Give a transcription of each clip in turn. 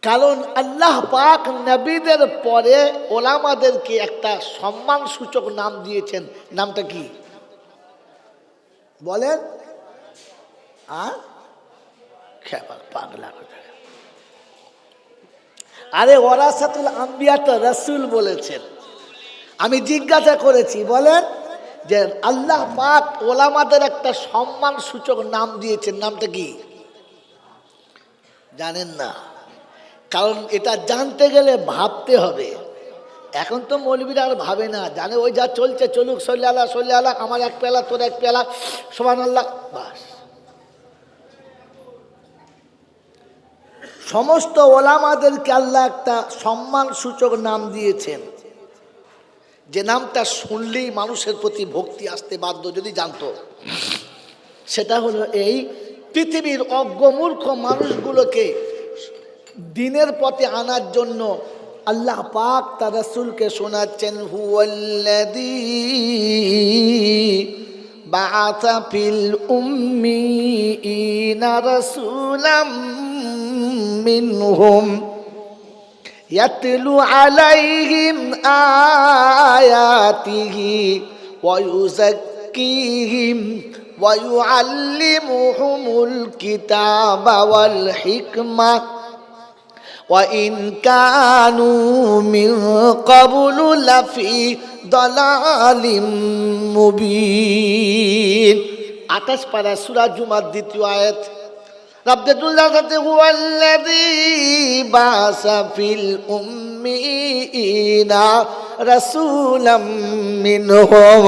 কারণ আল্লাহ পাক নবীদের পরে ওলামাদেরকে একটা সম্মান সূচক নাম দিয়েছেন। নামটা কি বলেন? পাগলা কথা। আরে ওয়ারাসাতুল আম্বিয়া তো রাসূল বলেছেন। আমি জিজ্ঞাসা করেছি, বলেন যে আল্লাহ পাক ওলামাদের একটা সম্মান সূচক নাম দিয়েছেন, নামটা কি জানেন না? কারণ এটা জানতে গেলে ভাবতে হবে। এখন তো মৌলবীরা আর ভাবে না, জানে ওই যা চলছে চলুক, সল্লি আল্লাহ সল্লি আল্লাহ, আমার এক পেলা তোর এক পেলা, সুবহানাল্লাহ, বাস। সমস্ত ওলামাদেরকে আল্লাহ একটা সম্মান সূচক নাম দিয়েছেন, যে নামটা শুনলেই মানুষের প্রতি ভক্তি আসতে বাধ্য যদি জানতো। সেটা হলো এই পৃথিবীর অজ্ঞমূর্খ মানুষগুলোকে দিনের পথে আনার জন্য আল্লাহ পাক তার রাসূলকে শোনাচ্ছেন, হুয়াল্লাযী বাআসা ফিল উম্মিয়িনা রাসূলাম মিনহুম ইয়াতলু আলাইহিম আয়াতিহি ওয়া ইউযাক্কিহিম ওয়া ইউআল্লিমুহুমুল কিতাবা ওয়াল হিকমা ওয়া ইন কানু মিন ক্বাবলু লাফি দালালিম মুবিন। 28 পারা সূরা জুমার 2য় আয়াত। রাব্বুল আলামিন হুয়াল্লাযী বাআসা ফিল উম্মিয়িনা রাসূলাম মিনহুম।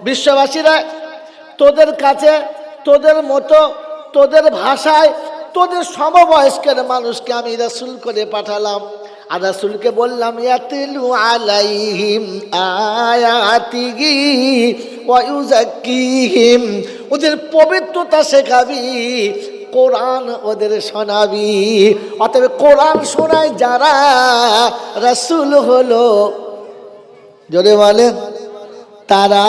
বিশ্ববাসীরা, তোদের কাছে তোদের মতো তোদের ভাষায় তোদের সমবয়স্কের মানুষকে আমি রাসূল করে পাঠালাম, আর রাসূলকে বললাম ইয়াতলু আলাইহিম আয়াতিহি ওয়া ইউযাক্কিহিম, ওদের পবিত্রতা শেখাবি, কোরআন ওদের শোনাবি। অতএব কোরআন শোনায় যারা, রাসূল হলো, জোরে বলেন, তারা।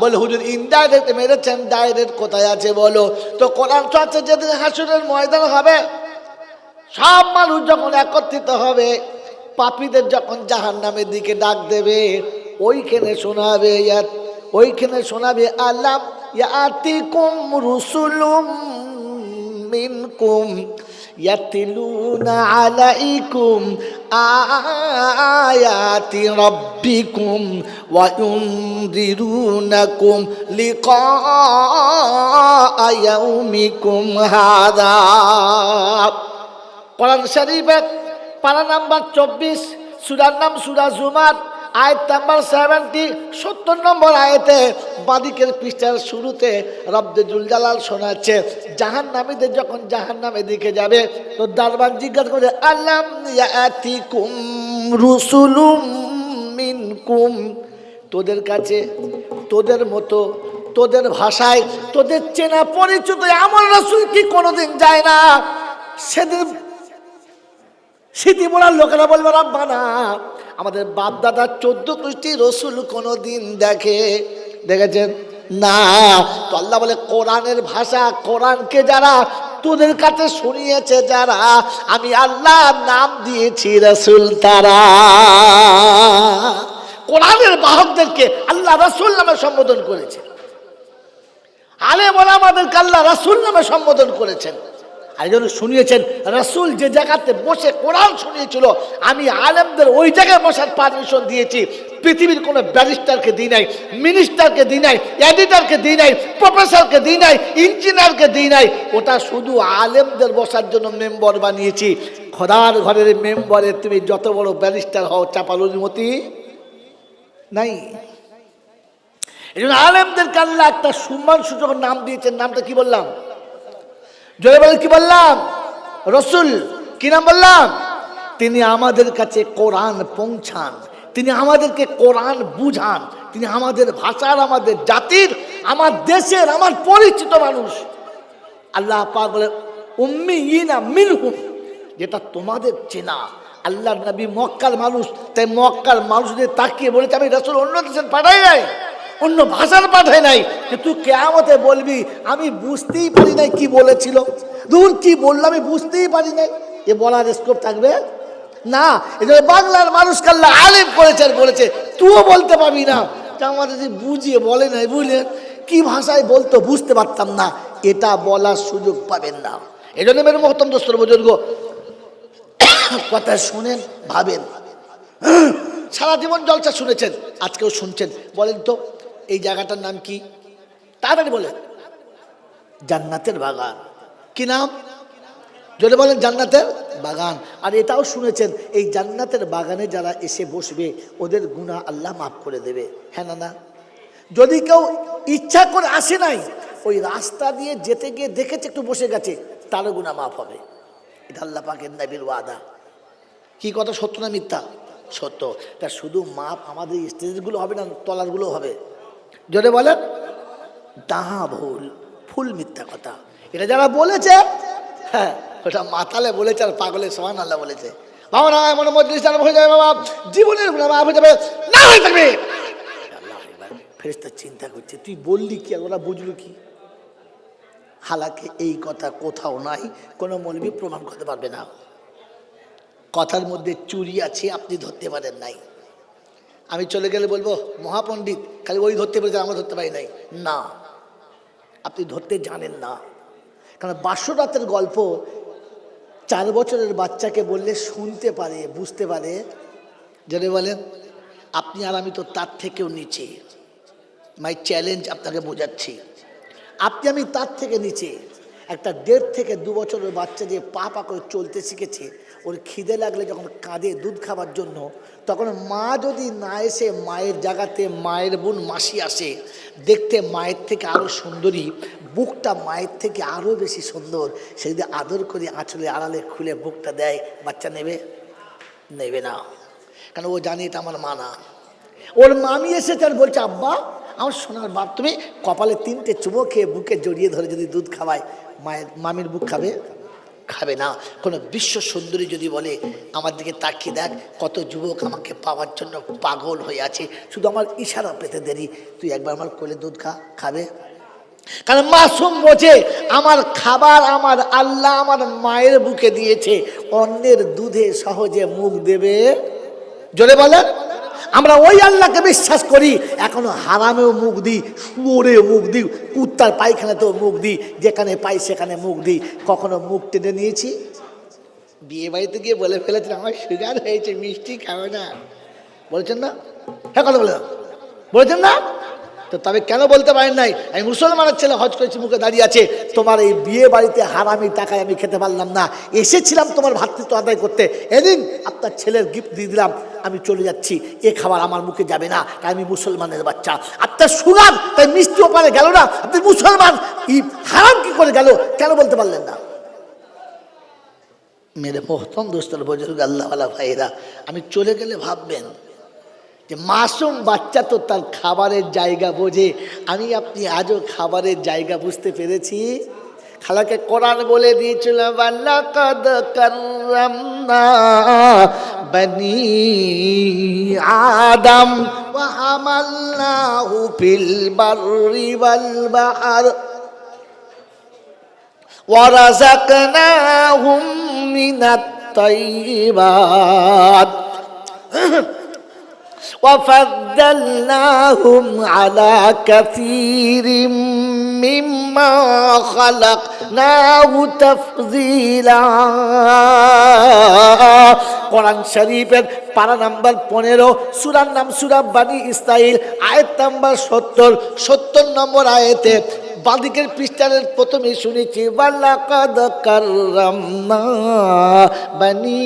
বলে হুজুর ইনডাইরেক্ট মেরেছেন, ডাইরেক্ট কোথায় আছে বলো তো? কোরআন তো আছে, যেদিন হাসরের ময়দান হবে, সব মানুষ যখন একত্রিত হবে, পাপীদের যখন জাহান্নামের দিকে ডাক দেবে, ওইখানে শোনাবে আলাম ইয়াতিকুম রুসুলুম মিনকুম ইয়াতলুনা আলাইকুম আয়াতি রাব্বিকুম ওয়া ইউনযিরুনাকুম লিকা ইয়াউমিকুম হাযা। কোরআন শরীফের পারা নাম্বার 24, সূরার নাম সূরা জুমার, আয়াত নাম্বার 70, 70 নম্বর আয়াতে বাদিকের পৃষ্ঠার শুরুতে রব্বুল জালাল শোনাচ্ছে, জাহান্নামীদের যখন জাহান্নামের দিকে যাবে তো দারবান জিজ্ঞাসা করে, আলাম ইয়াতিকুম রুসুলুম মিনকুম, তোদের কাছে তোদের মতো তোদের ভাষায় তোদের চেনা পরিচিত আমার রাসূল কি কোনোদিন যায় না? সেদিন স্মৃতি মোড়ার লোকেরা বলবে, রাব্বানা, আমাদের বাপ দাদা 14 গোষ্ঠী রসুল কোনোদিন দেখেছেন না। তো আল্লাহ বলে, কোরআনের ভাষা, কোরআনকে যারা তোদের কাছে শুনিয়েছে, যারা আমি আল্লাহ নাম দিয়েছি রাসূল, তারা কোরআনের বাহকদেরকে আল্লাহ রাসূল নামে সম্বোধন করেছে। আলেম ওলামাদেরকে আল্লাহ রাসূল নামে সম্বোধন করেছেন। আর যখন শুনিয়েছেন, রাসূল যে জায়গাতে বসে কোরআন শুনিয়েছিল, আমি আলেমদের ওই জায়গায় বসার পারমিশন দিয়েছি। পৃথিবীর কোনো ব্যারিস্টারকে দিই নাই, মিনিস্টারকে দিই নাই, এডিটরকে দিই নাই, প্রফেসরকে দিই নাই, ইঞ্জিনিয়ারকে দিই নাই। ওটা শুধু আলেমদের বসার জন্য মেম্বার বানিয়েছি। খোদার ঘরের মেম্বারে তুমি যত বড় ব্যারিস্টার হও, চাপালুর মতি নাই। এই জন্য আলেমদেরকে আল্লাহ একটা সম্মান সূচক নাম দিয়েছেন। নামটা কি বললাম? জোরে বলে কি বললাম? রাসূল। কি নাম বললাম? তিনি আমাদের কাছে কোরআন পৌঁছান, তিনি আমাদেরকে কোরআন বুঝান, তিনি আমাদের ভাষার, আমাদের জাতির, আমার দেশের, আমার পরিচিত মানুষ। আল্লাহ পাক বলে উম্মিয়িনা মিনহুম, যেটা তোমাদের চেনা। আল্লাহর নবী মক্কার মানুষ, তাই মক্কার মানুষদের তাকিয়ে বলেছে, আমি রাসূল অন্য দেশের পাঠাই নাই, অন্য ভাষার পাঠাই নাই, যে তুই কিয়ামতে বলবি আমি বুঝতেই পারি নাই কি বলেছিল, দূর কি বললো আমি বুঝতেই পারি নাই। এ বলার স্কোপ থাকবে না। এজন্য বাংলার মানুষকে আল্লাহ আলেম করেছেন, বলেছে তুইও বলতে পারবি না। আমাদের যদি বুঝিয়ে বলে নাই, বুঝলেন কি ভাষায় বলতো বুঝতে পারতাম না, এটা বলার সুযোগ পাবেন না। এই জন্য মেরে মহতম দোস্তর বুজুর্গ, কথা শোনেন, ভাবেন। সারা জীবন জলসা শুনেছেন, আজকেও শুনছেন। বলেন তো এই জায়গাটার নাম কি? তাড়াতাড়ি বলেন। জান্নাতের বাগান। কি নাম? যদি বলেন জান্নাতের বাগান। আর এটাও শুনেছেন এই জান্নাতের বাগানে যারা এসে বসবে ওদের গুনাহ আল্লাহ মাফ করে দেবে। হ্যাঁ না না? যদি কেউ ইচ্ছা করে আসে নাই, ওই রাস্তা দিয়ে যেতে গিয়ে দেখেছে একটু বসে গেছে, তারও গুনাহ মাফ হবে। এটা আল্লাহ পাকের নবীর ওয়াদা। কি কথা, সত্য না মিথ্যা? সত্য। তা শুধু মাপ আমাদের স্টেজগুলো হবে না, তলারগুলো হবে। যদি বলেন ডাহা ভুল, ফুল মিথ্যা কথা। এটা যারা বলেছে, হ্যাঁ ওটা মাতালে বলেছে আর পাগলের সমান আল্লাহ বলেছে। বাবা না এমন মজলিস হয়ে যাবে, বাবা জীবনের মাফ হয়ে যাবে, না হয়ে থাকবে। আল্লাহ ফেরেশতা চিন্তা করছে তুই বললি কি আর ওরা বুঝলো কি? হালাকে এই কথা কোথাও নাই, কোনো মৌলবী প্রমাণ করতে পারবে না। কথার মধ্যে চুরি আছে, আপনি ধরতে পারেন নাই। আমি চলে গেলে বলবো মহাপণ্ডিত খালি ওই ধরতে পেরেছে, আমরা ধরতে পারি নাই। না, আপনি ধরতে জানেন না। কারণ 500 রাতের গল্প 4 বছরের বাচ্চাকে বললে শুনতে পারে, বুঝতে পারে। যদি বলেন আপনি আর আমি তো তার থেকেও নিচে। মাই চ্যালেঞ্জ আপনাকে বোঝাচ্ছি, আপনি আমি তার থেকে নিচে। একটা 1.5 থেকে 2 বছরের বাচ্চা যে পা পা করে চলতে শিখেছে, ওর খিদে লাগলে যখন কাঁদে দুধ খাবার জন্য, তখন মা যদি না এসে মায়ের জায়গাতে মায়ের বোন মাসি আসে, দেখতে মায়ের থেকে আরও সুন্দরী, বুকটা মায়ের থেকে আরও বেশি সুন্দর, সে যদি আদর করে আঁচলে আড়ালে খুলে বুকটা দেয়, বাচ্চা নেবে? নেবে না। কারণ ও জানে এটা আমার মা না। ওর মামি এসেছে আর বলছে আব্বা আমার সোনার বাপ, তুমি কপালে 3টে চুমো খেয়ে বুকে জড়িয়ে ধরে যদি দুধ খাওয়ায়, মায়ের মামির বুক খাবে? খাবে না। কোনো বিশ্ব সুন্দরী যদি বলে আমার দিকে তাকিয়ে দেখ, কত যুবক আমাকে পাওয়ার জন্য পাগল হয়ে আছে, শুধু আমার ইশারা পেতে দেরি, তুই একবার আমার কোলে দুধ খাবে? কারণ মাসুম বোঝে আমার খাবার আমার আল্লাহ আমার মায়ের বুকে দিয়েছে, অন্যের দুধে সহজে মুখ দেবে? জোরে বলেন। আমরা ওই আল্লাহকে বিশ্বাস করি, এখনো হারামেও মুখ দিই, শুয়োরেও মুখ দিই, কুত্তার পায়খানাতেও মুখ দিই, যেখানে পাই সেখানে মুখ দিই। কখনো মুখ টেনে নিয়েছি? বিয়ে বাড়িতে গিয়ে বলে ফেলেছেন আমার সুগার হয়েছে, মিষ্টি খাবে না, বলেছেন না? হ্যাঁ কথা বলে বলেছেন না? তো তবে কেন বলতে পারেন নাই আমি মুসলমানের ছেলে হজ করেছি, মুখে দাঁড়িয়ে আছে, তোমার এই বিয়ে বাড়িতে হারামি টাকায় আমি খেতে পারলাম না, এসেছিলাম তোমার ভাতৃত্ব আদায় করতে, এদিন আপনার ছেলের গিফট দিয়ে দিলাম, আমি চলে যাচ্ছি, এ খাবার আমার মুখে যাবে না, তাই আমি মুসলমানের বাচ্চা। আপনার সুগার তাই মিষ্টি ওপারে গেল না, আপনি মুসলমান, হারাম কি করে গেল, কেন বলতে পারলেন না? মেরে মোহতম দোস্তর বুজুর্গ আল্লাহওয়ালা ভাইরা, আমি চলে গেলে ভাববেন যে মাসুম বাচ্চা তো তার খাবারের জায়গা বোঝে, আমি আপনি আজও খাবারের জায়গা বুঝতে পেরেছি? খালাকে কোরআন বলে দিয়েছিল ওয়ালাকাদ কাররামনা বনি আদম ওয়া হামালনাহু ফিল বাররি ওয়াল বাহর ওয়া রাযাকনাহুম মিনাত তাইয়্যিবাত وفضلناهم على كثير مما خلقناه تفضيلا। কোরআন শরীফের পারা নাম্বার 15, সূরার নাম সূরা বনী ইসরাইল, আয়াত নাম্বার 70 নম্বর আয়াতে বাদিকের পৃষ্ঠার প্রথমে শুনেছি ওয়ালাকাদ কাররামনা বনি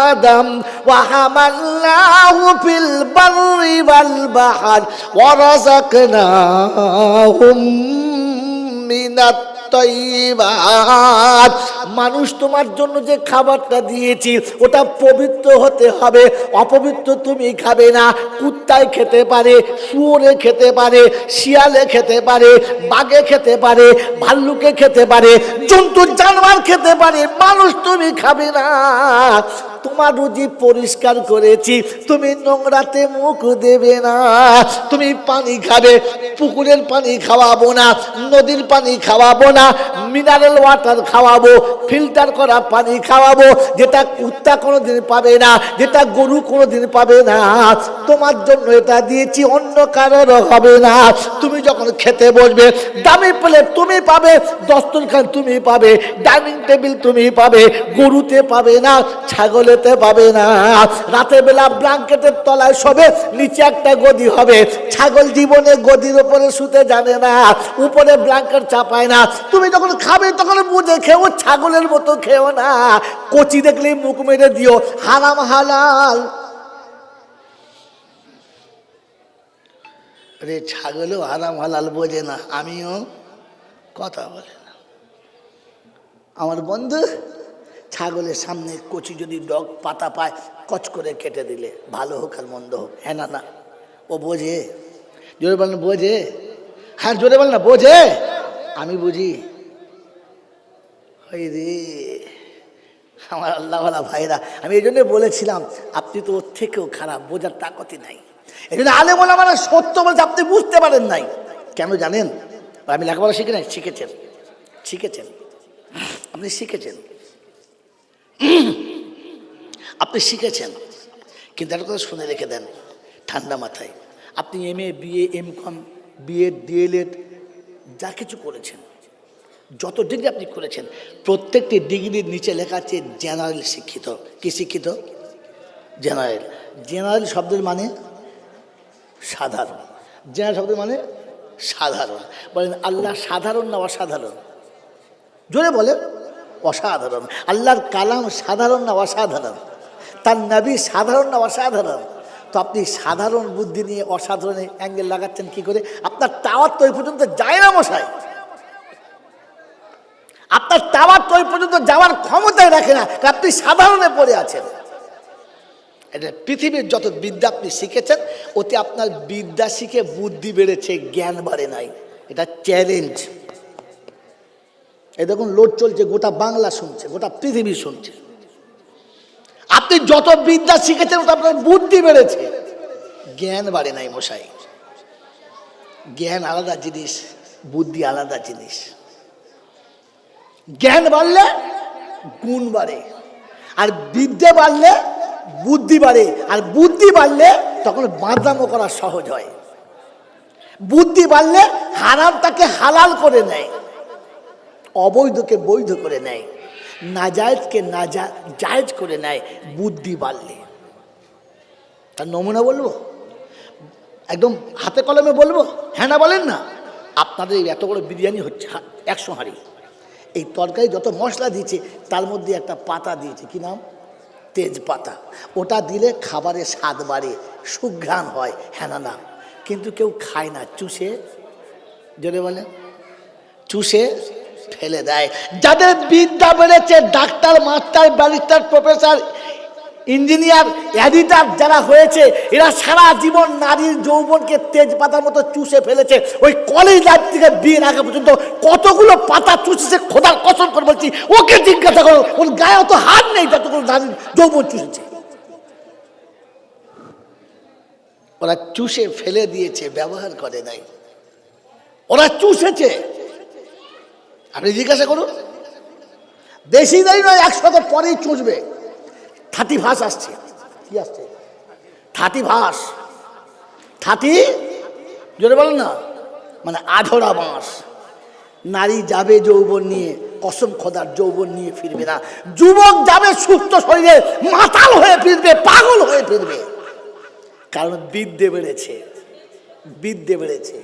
আদম ওয়া হামালনাহু ফিল বাররি ওয়াল বাহর ওয়া রাযাকনাহুম মিনাত তাইয়্যিবাত। মানুষ তোমার জন্য যে খাবারটা দিয়েছি ওটা পবিত্র হতে হবে, অপবিত্র তুমি খাবে না। কুত্তায় খেতে পারে, শুয়োরে খেতে পারে, শিয়ালে খেতে পারে, বাঘে খেতে পারে, ভাল্লুকে খেতে পারে, জন্তু জানোয়ার খেতে পারে, মানুষ তুমি খাবে না। তোমার রুজি পরিষ্কার করেছি, তুমি নোংরাতে মুখ দেবে না। তুমি পানি খাবে, পুকুরের পানি খাওয়াবো না, নদীর পানি খাওয়াবো না, মিনারেল ওয়াটার খাওয়াবো, ফিল্টার করা পানি খাওয়াবো, যেটা কুত্তা কোনোদিন পাবে না, যেটা গরু কোনোদিন পাবে না। তোমার জন্য এটা দিয়েছি, অন্য কারোর হবে না। তুমি যখন খেতে বসবে, দামি প্লেট তুমি পাবে, দস্তরখান তুমি পাবে, ডাইনিং টেবিল তুমি পাবে, গরুতে পাবে না, ছাগলেতে পাবে না। রাতের বেলা ব্ল্যাঙ্কেটের তলায় শোবে, নিচে একটা গদি হবে। ছাগল জীবনে গদির উপরে শুতে জানে না, উপরে ব্ল্যাঙ্কেট চাপায় না। তুমি যখন খাবে তখন বুঝে খেও, ছাগলের মতো খেও না। কচি দেখলেই মুখ মেরে দিও, হারাম হালাল। রে ছাগলও হারাম হালাল বোঝে না, আমিও কথা বলে না। আমার বন্ধু ছাগলের সামনে কচি যদি ডগ পাতা পায়, কচ করে কেটে দিলে, ভালো হোক আর মন্দ হোক, হ্যাঁ না? না, ও বোঝে। জোরে বল না, বোঝে? হ্যাঁ জোরে বল না, বোঝে? আমি বুঝি। ওই রে আমার আল্লাহওয়ালা ভাইরা, আমি এই জন্য বলেছিলাম আপনি তো ওর থেকেও খারাপ, বোঝার তাকতই নাই। এই জন্য আলেম ওলামারা সত্য বলছে, আপনি বুঝতে পারেন নাই। কেন জানেন? আমি লেখাপড়া শিখি নাই, শিখেছেন, শিখেছেন, আপনি শিখেছেন, আপনি শিখেছেন। কিন্তু একটা কথা শুনে রেখে দেন ঠান্ডা মাথায়, আপনি MA BA MCOM BEd DLEd যা কিছু করেছেন, যত ডিগ্রি আপনি করেছেন, প্রত্যেকটি ডিগ্রির নিচে লেখা আছে জেনারেল শিক্ষিত। কি শিক্ষিত? জেনারেল। জেনারেল শব্দের মানে সাধারণ। জেনারেল শব্দের মানে সাধারণ। বলেন আল্লাহ সাধারণ না অসাধারণ? জোরে বলেন। অসাধারণ। আল্লাহর কালাম সাধারণ না অসাধারণ? তার নবী সাধারণ না অসাধারণ? তো আপনি সাধারণ বুদ্ধি নিয়ে অসাধারণ অ্যাঙ্গেল লাগাচ্ছেন কি করে? আপনার টাওয়ার তো ওই পর্যন্ত যায় না মশাই, আপনার টাওয়ার তো ওই পর্যন্ত যাওয়ার ক্ষমতাই রাখে না, আপনি সাধারণে পড়ে আছেন। এটা পৃথিবীর যত বিদ্যা আপনি শিখেছেন, ওতে আপনার বিদ্যা শিখে বুদ্ধি বেড়েছে, জ্ঞান বাড়ে নাই। এটা চ্যালেঞ্জ। এই দেখুন লোড চলছে, গোটা বাংলা শুনছে, গোটা পৃথিবী শুনছে। আপনি যত বিদ্যা শিখেছেন ওটা আপনার বুদ্ধি বেড়েছে, জ্ঞান বাড়ে নাই মশাই। জ্ঞান আলাদা জিনিস, বুদ্ধি আলাদা জিনিস। জ্ঞান বাড়লে গুণ বাড়ে, আর বিদ্যা বাড়লে বুদ্ধি বাড়ে, আর বুদ্ধি বাড়লে তখন বাঁদরামো করা সহজ হয়। বুদ্ধি বাড়লে হারামটাকে হালাল করে নেয়, অবৈধকে বৈধ করে নেয়, নাজায়েজকে জায়েজ করে নেয় বুদ্ধি বাড়লে। তার নমুনা বলবো, একদম হাতে কলমে বলবো, হ্যাঁ না বলেন না? আপনাদের এত বড় বিরিয়ানি হচ্ছে 100 হাঁড়ি, এই তরকারি যত মশলা দিয়েছে তার মধ্যে একটা পাতা দিয়েছে, কি নাম? তেজপাতা। ওটা দিলে খাবারের স্বাদ বাড়ে, সুঘ্রাণ হয়, হ্যাঁ না? না, কিন্তু কেউ খায় না, চুষে, জোরে বলে, চুষে ফেলে দেয়। যাদের বিদ্যা বেড়েছে, doctor, master, barrister, professor, engineer, editor যারা হয়েছে, এরা সারা জীবন নারীর যৌবনকে তেজপাতার মতো চুষে ফেলেছে। ওই কলেজ লাইফ থেকে বিয়ের আগে পর্যন্ত কতগুলো পাতা চুষেছে, খোদার কসম করে বলছি, ওকে জিজ্ঞাসা করো, ওর গায়ে অত হাত নেই যতগুলো নারীর যৌবন চুষেছে। ওরা চুষে ফেলে দিয়েছে, ব্যবহার করে নাই, ওরা চুষেছে। আপনি জিজ্ঞাসা করুন, বেশি দেরি নয়, 100 পরেই চুষবে। 30 ভাস আসছে, কি আসছে? 30 ভাস, 30, জোরে বলেন না, মানে আধরা বাঁশ। নারী যাবে যৌবন নিয়ে, কসম খোদার যৌবন নিয়ে ফিরবে না। যুবক যাবে সুস্থ শরীরে, মাতাল হয়ে ফিরবে, পাগল হয়ে ফিরবে। কারণ বিদ্যে বেড়েছে, বিদ্যে বেড়েছে,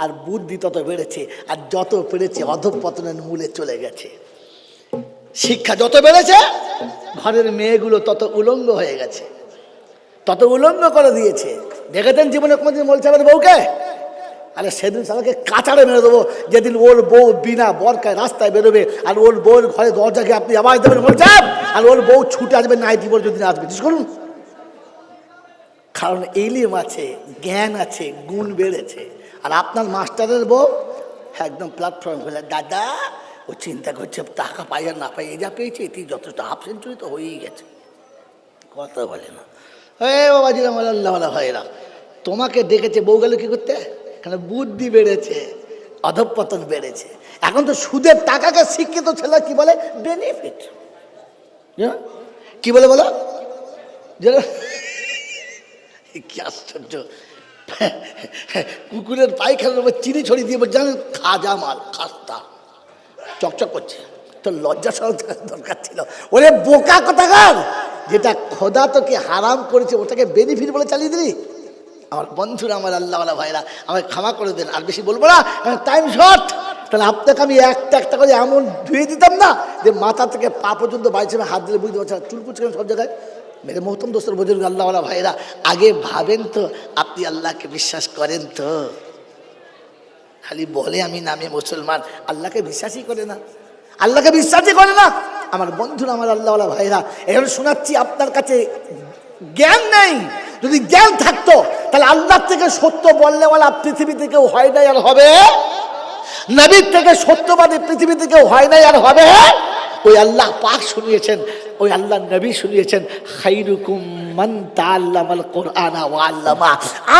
আর বুদ্ধি তত বেড়েছে, আর যত বেড়েছে অধঃপতনের মূলে চলে গেছে। শিক্ষা যত বেড়েছে, ঘরের মেয়েগুলো তত উলঙ্গ হয়ে গেছে, তত উলঙ্গ করে দিয়েছে। দেখেছেন জীবনে কোনোদিন বলছে আমাদের বউকে? আরে সেদিন সবাইকে কাঁচাড়ে মেরে দেবো, যেদিন ওর বউ বিনা বরকায় রাস্তায় বেরোবে, আর ওর বউয়ের ঘরে দরজাকে আপনি আওয়াজ দেবেন বলছেন, আর ওর বউ ছুটে আসবে, নাইটি পরে যদি আসবে, জিজ্ঞেস করুন। কারণ ইলম আছে, জ্ঞান আছে, গুণ বেড়েছে। আর আপনার মাস্টারের বউ একদম প্ল্যাটফর্ম ফেলে, দাদা ও চিন্তা করছে টাকা পাই আর না পাই, এই যা পেয়েছে এটি যথেষ্ট, হাফ সেঞ্চুরি তো হয়েই গেছে। কথা বলে না। বাবাজিরা আমার আল্লাহওয়ালা ভাইরা, তোমাকে ডেকেছে বউ গেলে কি করতে? কারণ বুদ্ধি বেড়েছে, অধঃপতন বেড়েছে। এখন তো সুদের টাকাকে শিক্ষিত ছেলে কি বলে? বেনিফিট। কি বলে বলো? কি আশ্চর্য! কুকুরের পায়খানার উপর চিনি ছড়িয়ে দিয়ে জানেন খাজা মাল, খাস্তা চকচক করছে। তো লজ্জা সরম দরকার ছিল। ওরে বোকা কোথাকার, যেটা খোদা তোকে হারাম করেছে ওটাকে বেনিফিট বলে চালিয়ে দিলি। আমার বন্ধুরা, আমার আল্লাহওয়ালা ভাইরা, আমায় ক্ষমা করে দেন, আর বেশি বলবো না, টাইম শর্ট। তাহলে আপনাকে আমি একটা একটা করে এমন ধুয়ে দিতাম না যে মাথা থেকে পা পর্যন্ত বাইছে হাত দিলে বুঝতে পারছি চুল কুচকে সব জায়গায়। মেরে মহতম দোস্তর বুজুর্গ আল্লাহওয়ালা ভাইরা, আগে ভাবেন তো আপনি আল্লাহকে বিশ্বাস করেন তো? খালি বলে আমি নামে মুসলমান, আল্লাহকে বিশ্বাসই করে না, আল্লাহকে বিশ্বাসই করে না। আমার বন্ধুরা, আমার আল্লাহওয়ালা ভাইরা, এখন শোনাচ্ছি, আপনার কাছে জ্ঞান নেই। যদি জ্ঞান থাকতো তাহলে আল্লাহ থেকে সত্য বললেওয়ালা পৃথিবীতে কেউ হয় নাই আর হবে, নবীর থেকে সত্যবাদী পৃথিবীতে কেউ হয় নাই আর হবে। ওই আল্লাহ পাক শুনিয়েছেন, ওই আল্লাহ নবী শুনিয়েছেন, খাইরুকুম মান তাআল্লামাল কুরআনা ওয়া আল্লামা।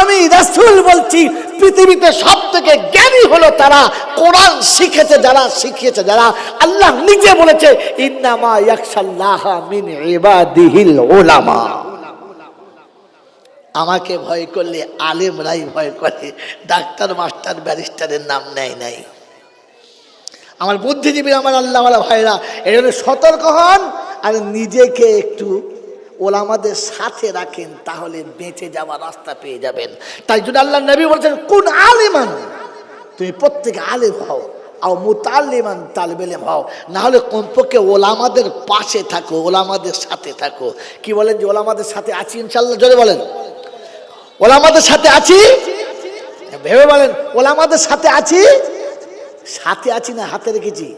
আমি রাসূল বলছি, পৃথিবীতে সবথেকে জ্ঞানী হলো তারা কোরআন শিখেছে যারা, শিখিয়েছে যারা। আল্লাহ নিজে বলেছে, ইন্নামা ইয়াখশাল্লাহা মিন ইবাদিহিল উলামা। আমাকে ভয় করলে আলেমরাই ভয় করে, ডাক্তার মাস্টার ব্যারিস্টারের নাম নেয় নাই। আমার বুদ্ধিজীবী, আমার আল্লাহওয়ালা ভাইরা, এই জন্য সতর্ক হন আর নিজেকে একটু ওলামাদের সাথে রাখেন, তাহলে বেঁচে যাওয়ার রাস্তা পেয়ে যাবেন। তাই জন্য আল্লাহ নবী বলছেন, কোন আলিমান, তুমি প্রত্যেকে আলেম হও, আর মুতাল্লিমান তালিবে ইলম হও, না হলে কমপক্ষে ওলামাদের পাশে থাকো, ওলামাদের সাথে থাকো। কি বলেন যে ওলামাদের সাথে আছি ইনশাআল্লাহ? জোরে বলেন, ওলামাদের সাথে আছি। ভেবে বলেন, ওলামাদের সাথে আছি। সাথে আছি না হাতে রেখেছি?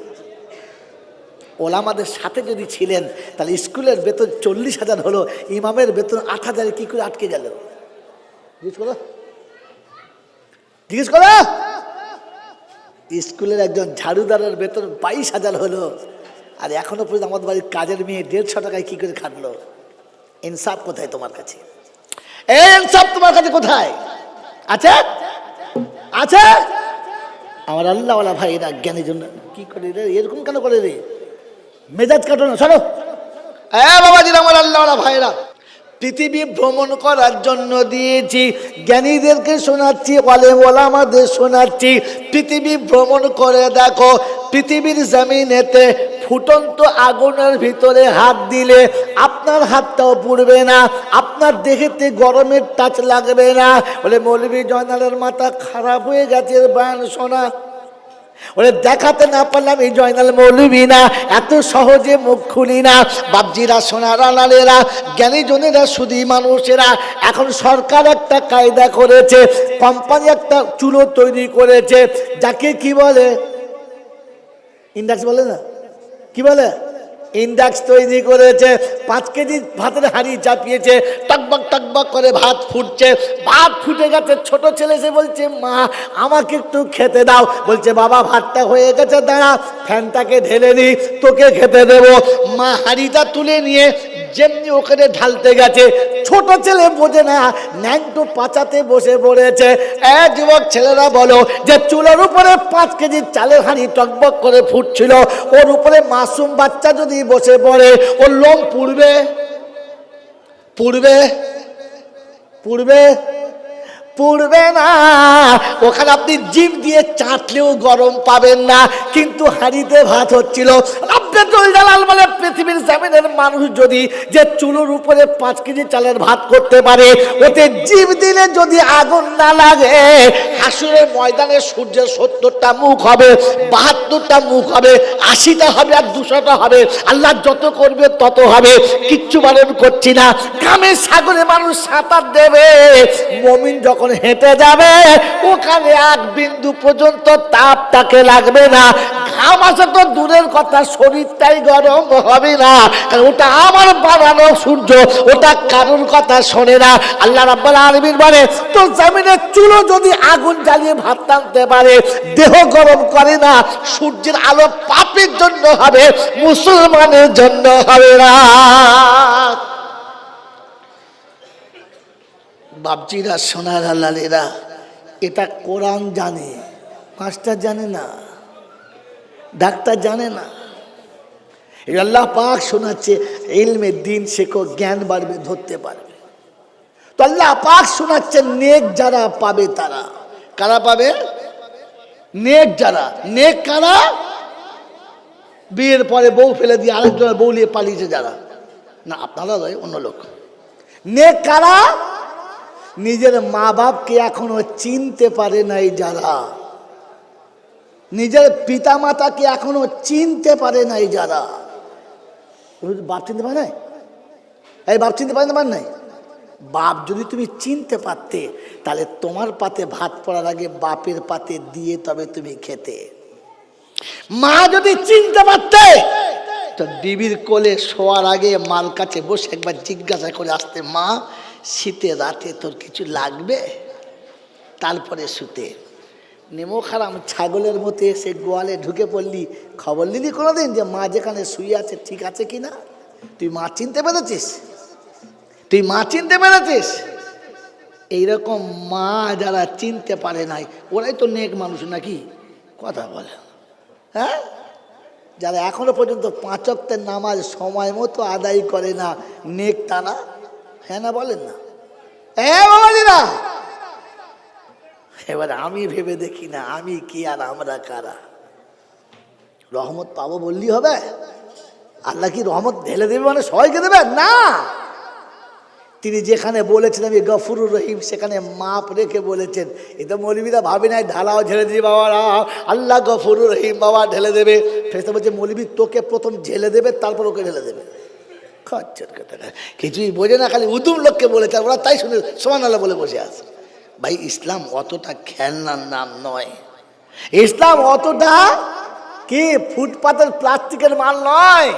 ওলামাদের সাথে যদি ছিলেন তাহলে স্কুলের বেতন 40,000 হলো, ইমামের বেতন 8,000 কি করে আটকে গেল? জিজ্ঞেস করো। স্কুলের একজন ঝাড়ুদারের বেতন 22,000 হলো, আর এখনো পর্যন্ত আমাদের বাড়ির কাজের মেয়ে 150 টাকায় কি করে খাটলো? ইনসাফ কোথায় তোমার কাছে? এই ইনসাফ তোমার কাছে কোথায় আছে? আছে? আমার আল্লাহওয়ালা ভাইরা, জ্ঞানের জন্য কি করে রে, এরকম কেন করে রে? মেজাজ কাটো না, সরো। বাবাজিরা, আমার আল্লাহওয়ালা ভাইরা, পৃথিবী ভ্রমণ করার জন্য দিয়েছি, জ্ঞানীদেরকে শোনাচ্ছি, ওলামাদের শোনাচ্ছি। পৃথিবী ভ্রমণ করে দেখো, পৃথিবীর জমিনেতে ফুটন্ত আগুনের ভিতরে হাত দিলে আপনার হাতটাও পুড়বে না, আপনার দেহেতে গরমের টাচ লাগবে না। বলে মৌলভী জয়নালের মাথা খারাপ হয়ে গেছে বয়ান শোনা, ওরে দেখাতে না পারলাম এই জয়নাল মৌলভী না, এত সহজে মুখ খুলি না। বাবজিরা, সোনারা, লালেরা, জ্ঞানী জনেরা, শুধু মানুষেরা, এখন সরকার একটা কায়দা করেছে, কোম্পানি একটা চুলো তৈরি করেছে, যাকে কি বলে ইন্ডাক্স বলে না, কি বলে ইন্ডাক্স তৈরি করেছে। 5 কেজি ভাতের হাঁড়ি চাপিয়েছে, টকবক টকবক করে ভাত ফুটছে। ভাত ফুটে গেছে, ছোট ছেলে এসে বলছে, মা আমাকে একটু খেতে দাও। বলছে, বাবা ভাতটা হয়ে গেছে, দাঁড়া ফ্যানটাকে ঢেলে নি, তোকে খেতে দেবো। মা হাঁড়িটা তুলে নিয়ে যেমনি ওখানে ঢালতে গেছে, ছোট ছেলে বোঝে না, ন্যাংটো পাচাতে বসে পড়েছে। যুবক ছেলেরা বলো যে চুলার উপরে 5 কেজি চালের হাঁড়ি টকবক করে ফুটছিল, ওর উপরে মাসুম বাচ্চা যদি বসে পড়ে, ওর লোম পুড়বে? পুড়বে? পুড়বে? পুড়বে না। ওখানে আপনি জিভ দিয়ে চাটলেও গরম পাবেন না, কিন্তু হাঁড়িতে ভাত হচ্ছিল। মানে পৃথিবীর জমিনের মানুষ যদি যে চুলোর উপরে 5 কেজি চালের ভাত করতে পারে, ওতে জিভ দিলে যদি আগুন না লাগে, হাসুরের ময়দানে সূর্যের 70টা মুখ হবে, 72টা মুখ হবে, 80টা হবে, আর 200টা হবে। আল্লাহ যত করবে তত হবে, কিচ্ছু বারণ করছি না। কামের সাগরে মানুষ সাঁতার দেবে, মুমিন যখন হেঁটে যাবে ওখানে 1 বিন্দু পর্যন্ত তাপ তাকে লাগবে না। ঘাম আসে তো দূরের কথা, শরীরটাই গরম হবে না, কারণ ওটা আমার বানানো সূর্য, ওটা কারোর কথা শোনে না। আল্লাহ রাব্বুল আলামিন বলে, তো জমিনের চুলো যদি আগুন জ্বালিয়ে ভাত টানতে পারে, দেহ গরম করে না, সূর্যের আলো পাপের জন্য হবে, মুসলমানের জন্য হবে না। বাপজিরা, সোনার লালেরা, এটা কোরআন জানে, মাস্টার জানে না, ডাক্তার জানে না। এই আল্লাহ পাক শোনাচ্ছে ইলমে দিন শেখো, জ্ঞান বাড়বে, ধরতে পারবে। তো আল্লাহ পাক শোনাচ্ছে নেক যারা পাবে তারা। কারা পাবে? নেক যারা। নেক কারা? বিয়ের পরে বউ ফেলে দিয়ে আরেকজনের বউ নিয়ে পালিয়েছে যারা, না আপনারা নয়, অন্য লোক। নেক কারা? নিজের মা বাপকে এখনো চিনতে পারে নাই যারা, নিজের পিতা মাতাকে এখনো চিনতে পারে নাই যারা। বাপ চিনতে পারে নাই? এই বাপ চিনতে পারে নাই? বাপ যদি তুমি চিনতে পারতে তাহলে তোমার পাতে ভাত পড়ার আগে বাপের পাতে দিয়ে তবে তুমি খেতে। মা যদি চিনতে পারতে তো বিবির কোলে শোয়ার আগে মার কাছে বসে একবার জিজ্ঞাসা করে আসতে, মা শীতে রাতে তোর কিছু লাগবে? তারপরে শুতে। নেমো খারাম ছাগলের মতো এসে গোয়ালে ঢুকে পড়লি, খবর নিলি কোনোদিন যে মা যেখানে শুয়ে আছে ঠিক আছে কিনা? তুই মা চিনতে পেরেছিস? তুই মা চিনতে পেরেছিস? এইরকম মা যারা চিনতে পারে নাই ওরাই তো নেক মানুষ নাকি? কথা বলে। হ্যাঁ, যারা এখনো পর্যন্ত 5 ওয়াক্তের নামাজ সময় মতো আদায় করে না, নেক তারা? হ্যাঁ না বলেন না? বাবাজিরা, এবার আমি ভেবে দেখি না আমি কি আর আমরা কারা? রহমত পাবো বললি হবে? আল্লাহ কি রহমত ঢেলে দেবে মানে সবাইকে দেবে? না। তিনি যেখানে বলেছেন আমি গফুরুর রহিম, সেখানে মাপ রেখে বলেছেন। এটা মৌলবীরা ভাবে নাই ঢালাও ঝেলে দিবি বাবারা, আল্লাহ গফুরুর রহিম বাবা ঢেলে দেবে। ফেরেশতা বলছে মৌলবী তোকে প্রথম ঝেলে দেবে তারপর ওকে ঢেলে দেবে। খচ্চর কথা, কিছুই বোঝে না, খালি উদুম লোককে বলেছে, ওরা তাই শুনে সুবহানাল্লাহ বলে বসে আছে। ভাই ইসলাম অতটা খেলনার নাম নয়, ইসলাম অতটা কি ফুটপাতের প্লাস্টিকের মাল নয়।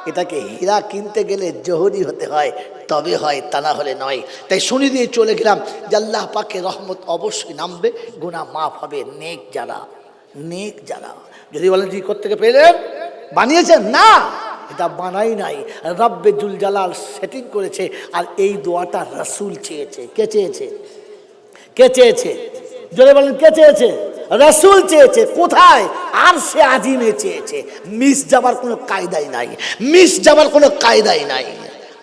এটাকে হীরা কিনতে গেলে জহুরি হতে হয়, তবে হয়, তা না হলে নয়। তাই শুনে দিয়ে চলে গেলাম যে আল্লাহ পাকের রহমত অবশ্যই নামবে, গুনাহ মাফ হবে নেক যারা। নেক যারা যদি বলেন কি করতে পেলেন বানিয়েছেন? না, এটা বানাই নাই, রব্বে জুল জালাল সেটিং করেছে। আর এই দোয়াটা রাসূল চেয়েছে। কে চেয়েছে? কে চেয়েছে? জোরে বলেন কে চেয়েছে? রাসূল চেয়েছে। কোথায়? আরশে আজিমে চেয়েছে। মিস যাবার কোনো কায়দাই নাই, মিস যাবার কোনো কায়দাই নাই।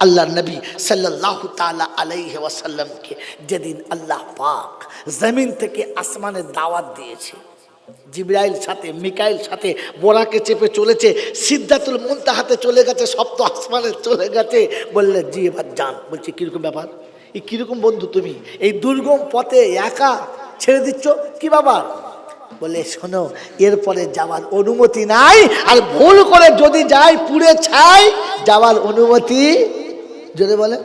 আল্লাহ নবী সাল্লাল্লাহু তাআলা আলাইহি ওয়াসাল্লামকে যেদিন আল্লাহ পাক জমিন থেকে আসমানে দাওয়াত দিয়েছে, জিবরাইল সাথে মিকাইল সাথে বোরাকে চেপে চলেছে, সিদরাতুল মুনতাহাতে চলে গেছে, সপ্ত আসমানে চলে গেছে। বললে জি এবার যান। বলছি কিরকম ব্যাপার? এই কিরকম বন্ধু তুমি এই দুর্গম পথে একা ছেড়ে দিচ্ছ কি বাবা? বলে শোনো, এরপরে যাওয়ার অনুমতি নাই, আর ভুল করে যদি যাই পুড়ে ছাই, যাওয়ার অনুমতি জোরে বলে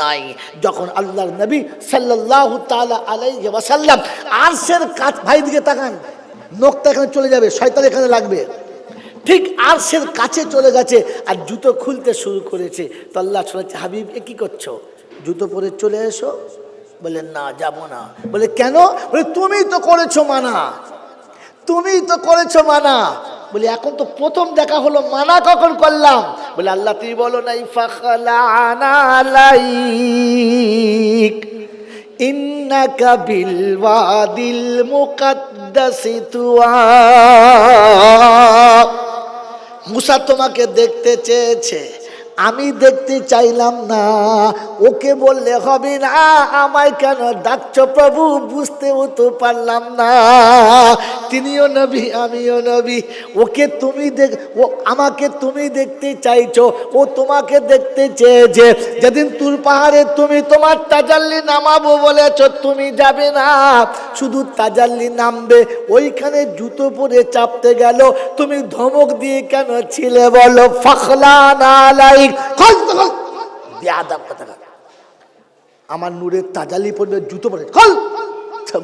নাই। যখন আল্লাহর নবী সাল্লাল্লাহু তাআলা আলাইহি ওয়াসাল্লাম আরশের কাছ, ভাই দিকে তাকান, নখটা এখানে চলে যাবে, শয়তান এখানে লাগবে, ঠিক আরশের কাছে চলে গেছে আর জুতো খুলতে শুরু করেছে। তো আল্লাহ শুনেছে হাবিব এ কি করছো? জুতো পরে চলে এসো। বলে না যাব না। বলে কেন? বলে তুমি তো করেছো মানা, তুমি তো করেছো মানা। বলে এখন তো প্রথম দেখা হলো, মানা কখন করলাম? বলে আল্লাহ তুমি বলো নাই ফাখলানা আলাইক ইন্নাকা বিল ওয়াদিল মুকাদ্দাসি তুয়া। মুসা তোমাকে দেখতে চেয়েছে, আমি দেখতে চাইলাম না। ওকে বললে হবে না আমায় কেন ডাকছো প্রভু, বুঝতেও তো পারলাম না। তিনিও নবী আমিও নবী, ওকে তুমি ও আমাকে তুমি দেখতে চাইছো, ও তোমাকে দেখতে চেয়েছে। যেদিন তুর পাহাড়ে তুমি তোমার তাজাল্লি নামাবো বলেছো, তুমি যাবে না, শুধু তাজাল্লি নামবে। ওইখানে জুতো পরে চাপতে গেল, তুমি ধমক দিয়ে কেন ছিলে বলো? ফাখলানা আলাইক, আমার নূরের তাজালি পরে জুতো পরে খোল।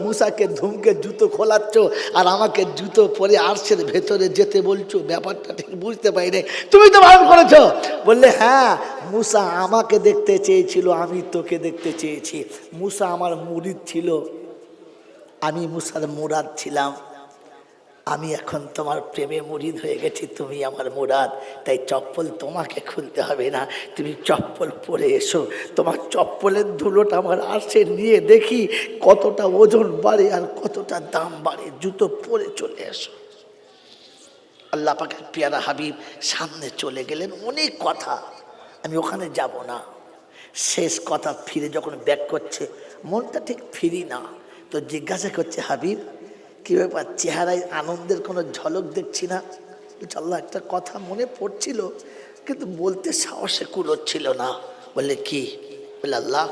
মুসাকে ধুমকে জুতো খোলাচ্ছ আর আমাকে জুতো পরে আরশের ভেতরে যেতে বলছো, ব্যাপারটা ঠিক বুঝতে পারি রে। তুমি তো বারণ করেছো। বললে হ্যাঁ, মুসা আমাকে দেখতে চেয়েছিল, আমি তোকে দেখতে চেয়েছি। মুসা আমার মুরিদ ছিল, আমি মুসার মুরাদ ছিলাম। আমি এখন তোমার প্রেমে মুরিদ হয়ে গেছি, তুমি আমার মুরাদ, তাই চপ্পল তোমাকে খুলতে হবে না, তুমি চপ্পল পরে এসো। তোমার চপ্পলের ধুলোটা আমার আসে, নিয়ে দেখি কতটা ওজন বাড়ে আর কতটা দাম বাড়ে, জুতো পরে চলে এসো। আল্লাহ পাকের পেয়ারা হাবিব সামনে চলে গেলেন। অনেক কথা, আমি ওখানে যাব না। শেষ কথা ফিরে যখন ব্যাক করছে, মনটা ঠিক ফিরি না, তো জিজ্ঞাসা করছে, হাবিব কী ব্যাপার, চেহারায় আনন্দের কোনো ঝলক দেখছি না? আল্লাহ একটা কথা মনে পড়ছিল কিন্তু বলতে সাহসে কুলোচ্ছিল না। বললে কি? বলে আল্লাহ,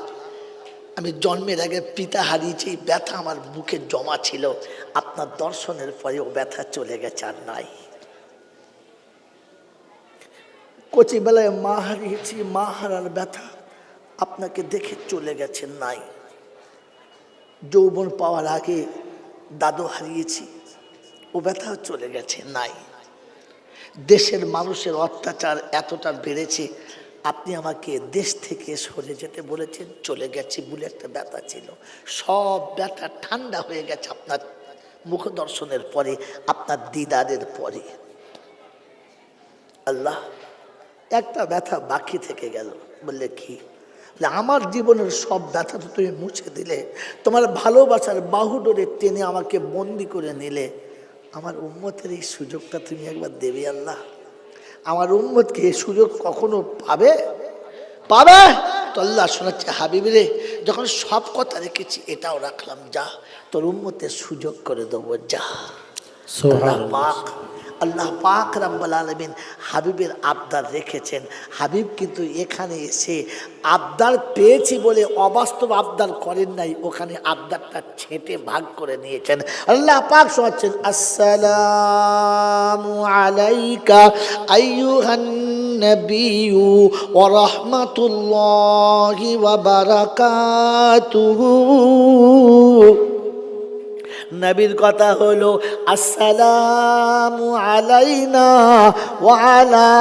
আমি জন্মের আগে পিতা হারিয়েছি, এই ব্যথা আমার বুকে জমা ছিল, আপনার দর্শনের পরে ও ব্যথা চলে গেছে, আর নাই। কচিবেলায় মা হারিয়েছি, মা হারার ব্যথা আপনাকে দেখে চলে গেছে, নাই। যৌবন পাওয়ার আগে দাদু হারিয়েছি, ও ব্যথাও চলে গেছে, নাই। দেশের মানুষের অত্যাচার এতটা বেড়েছে, আপনি আমাকে দেশ থেকে সরে যেতে বলেছেন, চলে গেছি বলে একটা ব্যথা ছিল, সব ব্যথা ঠান্ডা হয়ে গেছে আপনার মুখ দর্শনের পরে, আপনার দিদারের পরে। আল্লাহ, একটা ব্যথা বাকি থেকে গেল। বললে কি? আমার জীবনের সব ব্যথা তো তুমি মুছে দিলে, তোমার ভালোবাসার বাহুডোরে টেনে আমাকে বন্দি করে নিলে, আমার উম্মতের এই সুযোগটা তুমি একবার দেবে আল্লাহ? আমার উম্মতকে এই সুযোগ কখনো পাবে? পাবে তো? আল্লাহ শোনাচ্ছে, হাবিবরে যখন সব কথা রেখেছি এটাও রাখলাম, যা তোর উম্মতের সুযোগ করে দেবো, যা। আল্লাহ পাক রব্বুল আলামিন হাবিবের আবদার রেখেছেন। হাবিব কিন্তু এখানে এসে আবদার পেয়েছি বলে অবাস্তব আবদার করেন নাই, ওখানে আবদারটা ছেঁটে ভাগ করে নিয়েছেন। আল্লাহ পাক শোনাচ্ছেন, আসসালামু আলাইকা আইয়ুহান নাবিয়্যু ওয়া রাহমাতুল্লাহি ওয়া বারাকাতুহু। নবীর কথা হলো, আসসালামু আলাইনা ওয়া আলা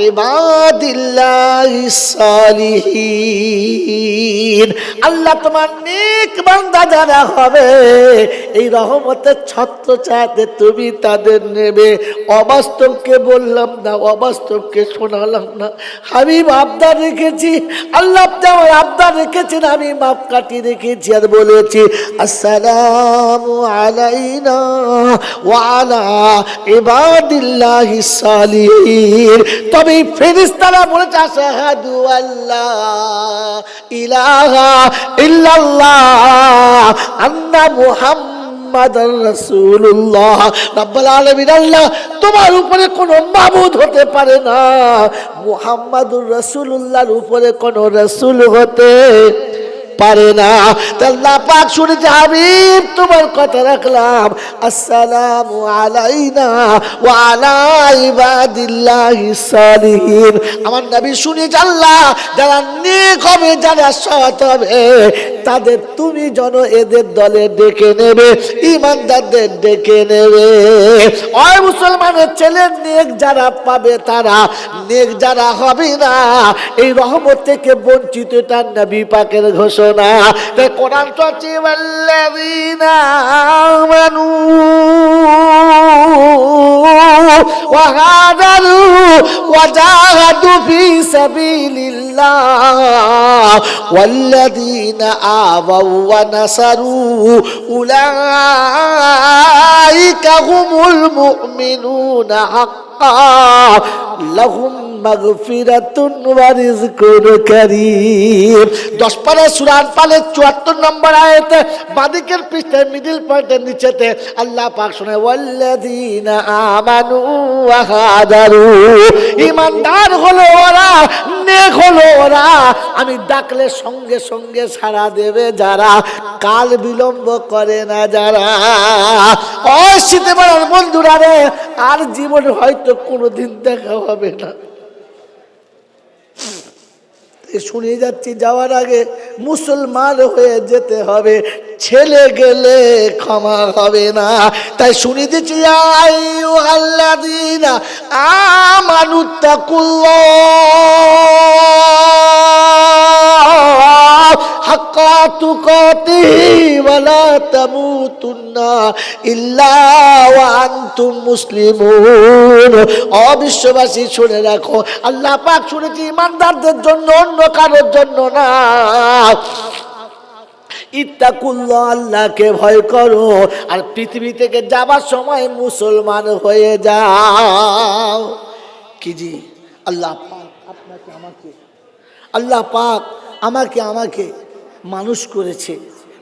ইবাদিল্লাহিস সালিহিন। আল্লাহ তোমার নেক বান্দা যারা হবে, এই রহমতের ছত্রছায়াতে তুমি তাদের নেবে। অবাস্তবকে বললাম না, অবাস্তবকে শোনালাম না। হাবিব আবদার রেখেছি, আল্লাহ আমার আবদার রেখেছেন, আমি মাপ কাটি রেখেছি আর বলেছি, আসসালামু আলাইনা ওয়া আলা ইবাদিল্লাহিস সালিহিন। তবে ফেরেশতারা বলেছে, আশহাদু আল্লা ইলাহা ইল্লাল্লাহ আন্না মুহাম্মাদুর রাসূলুল্লাহ। রব্বুল আলামিন, আল্লাহ তোমার উপরে কোনো মাবুদ হতে পারে না, মুহাম্মাদুর রাসূলুল্লাহর উপরে কোনো রাসূল হতে পারে না। আল্লাহ পাক শুনেছে, হাবিব তোমার কথা রাখলাম, আসসালামু আলাইনা ওয়া আলা ইবাদিল্লাহিস সালিহিন। আমার নবী শুনেছে, আল্লাহ যারা নেক হবে, যারা সৎ হবে, তাদের তুমি যেন এদের দলে ডেকে নেবে, ইমানদারদের ডেকে নেবে। ওই মুসলমানের ছেলের নেক যারা পাবে তারা, নেক যারা হবে না, এই রহমত থেকে বঞ্চিত, তার নবী পাকের ঘোষণা। তাই কোরআন তো আছে, ওয়াল্লাযীনা আমানু ওয়া হাজারু ওয়া জাহাদু ফি সাবিলিল্লাহ ওয়াল্লাযীনা আওয়াউ ওয়া নাসারু উলাইকা হুমুল মুমিনুনা হাক্কান লাহুম মাগফিরাতুন ওয়া রিজকুন কারীম। 10 পারা সূরা আনফালের 74 নম্বর আয়াতে বাদিকের পৃষ্ঠায় মিডল পয়েন্টের নিচেতে আল্লাহ পাক শোনায়, ওয়াল্লাযীনা আমানু ওয়া হাজারু। ঈমানদার হলো ওরা, নেক হলো ওরা, আমি ডাকলে সঙ্গে সঙ্গে সাড়া দেবে যারা, কাল বিলম্ব করে না যারা। শীতে বেলার বন্ধুরা রে, আর জীবনে হয়তো কোনোদিন দেখা হবে না। শুনে যাচ্ছি, যাওয়ার আগে মুসলমান হয়ে যেতে হবে, ছেলে গেলে ক্ষমা হবে না। তাই শুনে দিচ্ছি, আইয়ুহাল্লাযীনা আমানুত্তাকুল্লাহ হাক্কা তুকাতিহি ওয়া লা তামুতুন্না ইল্লা ওয়া আনতুম মুসলিমুন। অবিশ্ববাসী শুনে রাখো, আল্লাহ পাক শুনেছি ইমানদারদের জন্য, অন্য কারোর জন্য না। ইত্তাকুল্লাহ, আল্লাহকে ভয় করো, আর পৃথিবী থেকে যাবার সময় মুসলমান হয়ে যাও। কি জি, আল্লাহ পাক আপনাকে আমাকে, আল্লাহ পাক আমাকে মানুষ করেছে,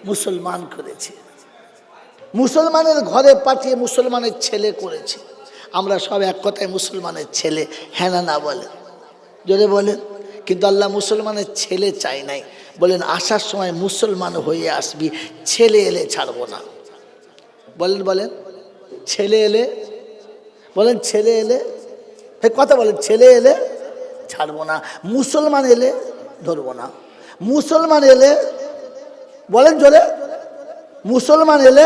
মুসলমান করেছে, মুসলমানের ঘরে পাঠিয়ে মুসলমানের ছেলে করেছে। আমরা সব এক কথায় মুসলমানের ছেলে, হ্যাঁ না না বলেন, জোরে বলেন। কিন্তু আল্লাহ মুসলমানের ছেলে চাই নাই, বলেন আসার সময় মুসলমান হয়ে আসবি, ছেলে এলে ছাড়বো না। বলেন বলেন, ছেলে এলে, বলেন ছেলে এলে, কথা বলেন, ছেলে এলে ছাড়বো না, মুসলমান এলে ধরবো না। মুসলমান এলে, বলেন জোরে, মুসলমান এলে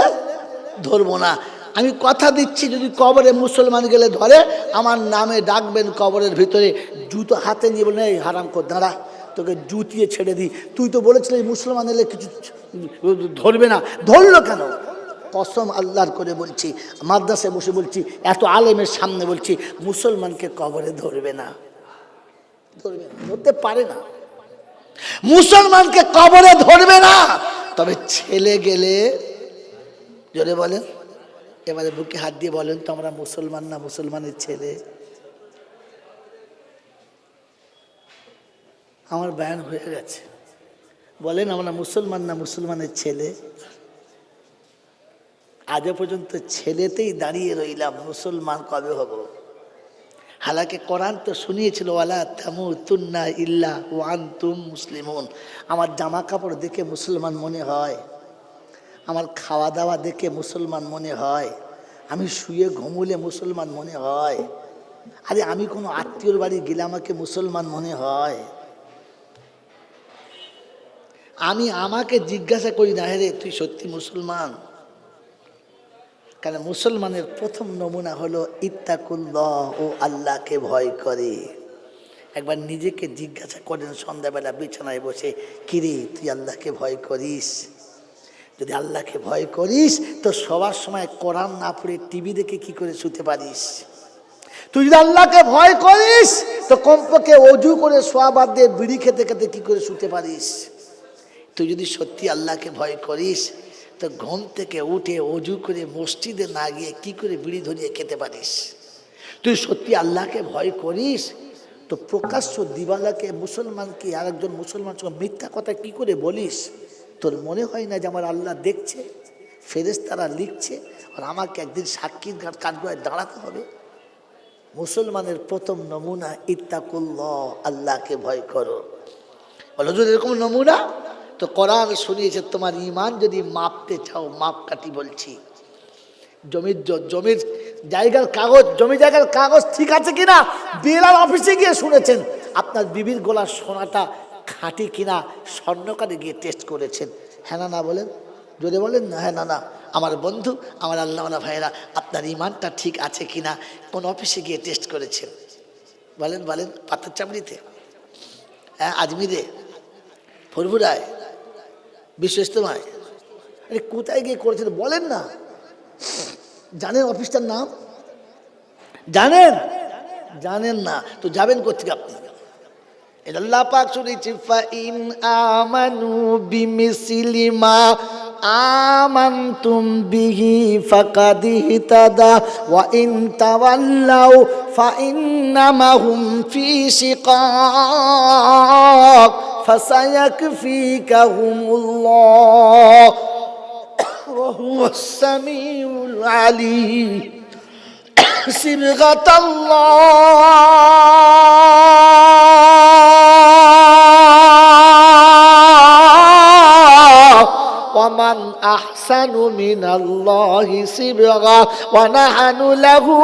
ধরবো না। আমি কথা দিচ্ছি, যদি কবরে মুসলমান গেলে ধরে, আমার নামে ডাকবেন কবরের ভিতরে, জুতো হাতে নিয়ে বলেন এই হারাম কর দাঁড়া, তোকে জুতিয়ে ছেড়ে দিই, তুই তো বলেছিলি মুসলমান এলে কিছু ধরবে না, ধরলো কেন? কসম আল্লাহর করে বলছি, মাদ্রাসায় বসে বলছি, এত আলেমের সামনে বলছি, মুসলমানকে কবরে ধরবে না, ধরবে না, ধরতে পারে না, মুসলমানকে কবরে ধরবে না। তবে ছেলে গেলে, জোরে বলেন, এবারে বুকে হাত দিয়ে বলেন তো আমরা মুসলমান না মুসলমানের ছেলে? আমার বয়ান হয়ে গেছে, বলেন আমরা মুসলমান না মুসলমানের ছেলে? আজও পর্যন্ত ছেলেতেই দাঁড়িয়ে রইলাম, মুসলমান কবে হব? হালাকে কোরআন তো শুনিয়েছিল, ওয়ালা তামুতুন্না ইল্লা ওয়া আনতুম মুসলিমুন। আমার জামা কাপড় দেখে মুসলমান মনে হয়, আমার খাওয়া দাওয়া দেখে মুসলমান মনে হয়, আমি শুয়ে ঘুমুলে মুসলমান মনে হয়, আরে আমি কোনো আত্মীয়র বাড়ি গেলে আমাকে মুসলমান মনে হয়। আমি আমাকে জিজ্ঞাসা করি না, রে তুই সত্যি মুসলমান? কারণ মুসলমানের প্রথম নমুনা হলো ইত্তাকুল্লাহ, ও আল্লাহকে ভয় করে। একবার নিজেকে জিজ্ঞাসা করেন সন্ধ্যাবেলা বিছানায় বসে, কিরে তুই আল্লাহকে ভয় করিস? যদি আল্লাহকে ভয় করিস তো সবার সময় কোরআন না পড়ে টিভি দেখে কি করে শুতে পারিস? তুই যদি আল্লাহকে ভয় করিস তো কমপক্ষে অজু করে শোয়া বাদ দিয়ে বিড়ি খেতে খেতে কি করে শুতে পারিস? তুই যদি সত্যি আল্লাহকে ভয় করিস তো ঘুম থেকে উঠে অজু করে মসজিদে না গিয়ে কি করে বিড়ি ধরিয়ে খেতে পারিস? তুই সত্যি আল্লাহকে ভয় করিস তো প্রকাশ্য দিবালাকে মুসলমানকে আরেকজন মুসলমান সঙ্গে মিথ্যা কথা কি করে বলিস? তোর মনে হয় না যে আমার আল্লাহ দেখছে, ফেরেশতারা লিখছে, আর আমাকে একদিন সাক্ষীর কাঠগড়ায় দাঁড়াতে হবে? মুসলমানের প্রথম নমুনা ইত্তাকুল্লাহ, আল্লাহকে ভয় করো। বলো যদি এরকম নমুনা, তো কোরআন শুনিয়েছে তোমার ঈমান যদি মাপতে চাও মাপকাঠি বলছি। জমির জায়গার কাগজ, জমি জায়গার কাগজ ঠিক আছে কিনা বিএলআর অফিসে গিয়ে শুনেছেন, আপনার বিবির গলার সোনাটা খাঁটি কিনা স্বর্ণকারে গিয়ে টেস্ট করেছেন, হ্যাঁ না না বলেন, যদি বলেন না হ্যাঁ না না, আমার বন্ধু, আমার আল্লাহওয়ালা ভাইয়েরা, আপনার ঈমানটা ঠিক আছে কিনা কোন অফিসে গিয়ে টেস্ট করেছেন? বলেন বলেন, পাথর চামড়িতে, হ্যাঁ আজমিরে, ফুরফুরায়, বিশ্ব ইজতেমায়, আরে কোথায় গিয়ে করেছেন বলেন না? জানেন অফিসটার নাম? জানেন? জানেন না তো যাবেন কোথেকে আপনি? আল্লাহ পাক শুনেছি, ফাইন আমানু বিমিসলি মা আমানতুম বিহি ফাকাদ ইহতাদা ওয়া ইন তাওয়াল্লাউ ফাইন্নামা হুম ফি শিকাক ফাসায়াকফিকাহুমুল্লাহ ওয়া হুয়াস সামিউল আলিম। সিবগাতাল্লাহ ওয়ামান আহসানু মিনাল্লাহি সিবগা ওয়া নাহনু লাহু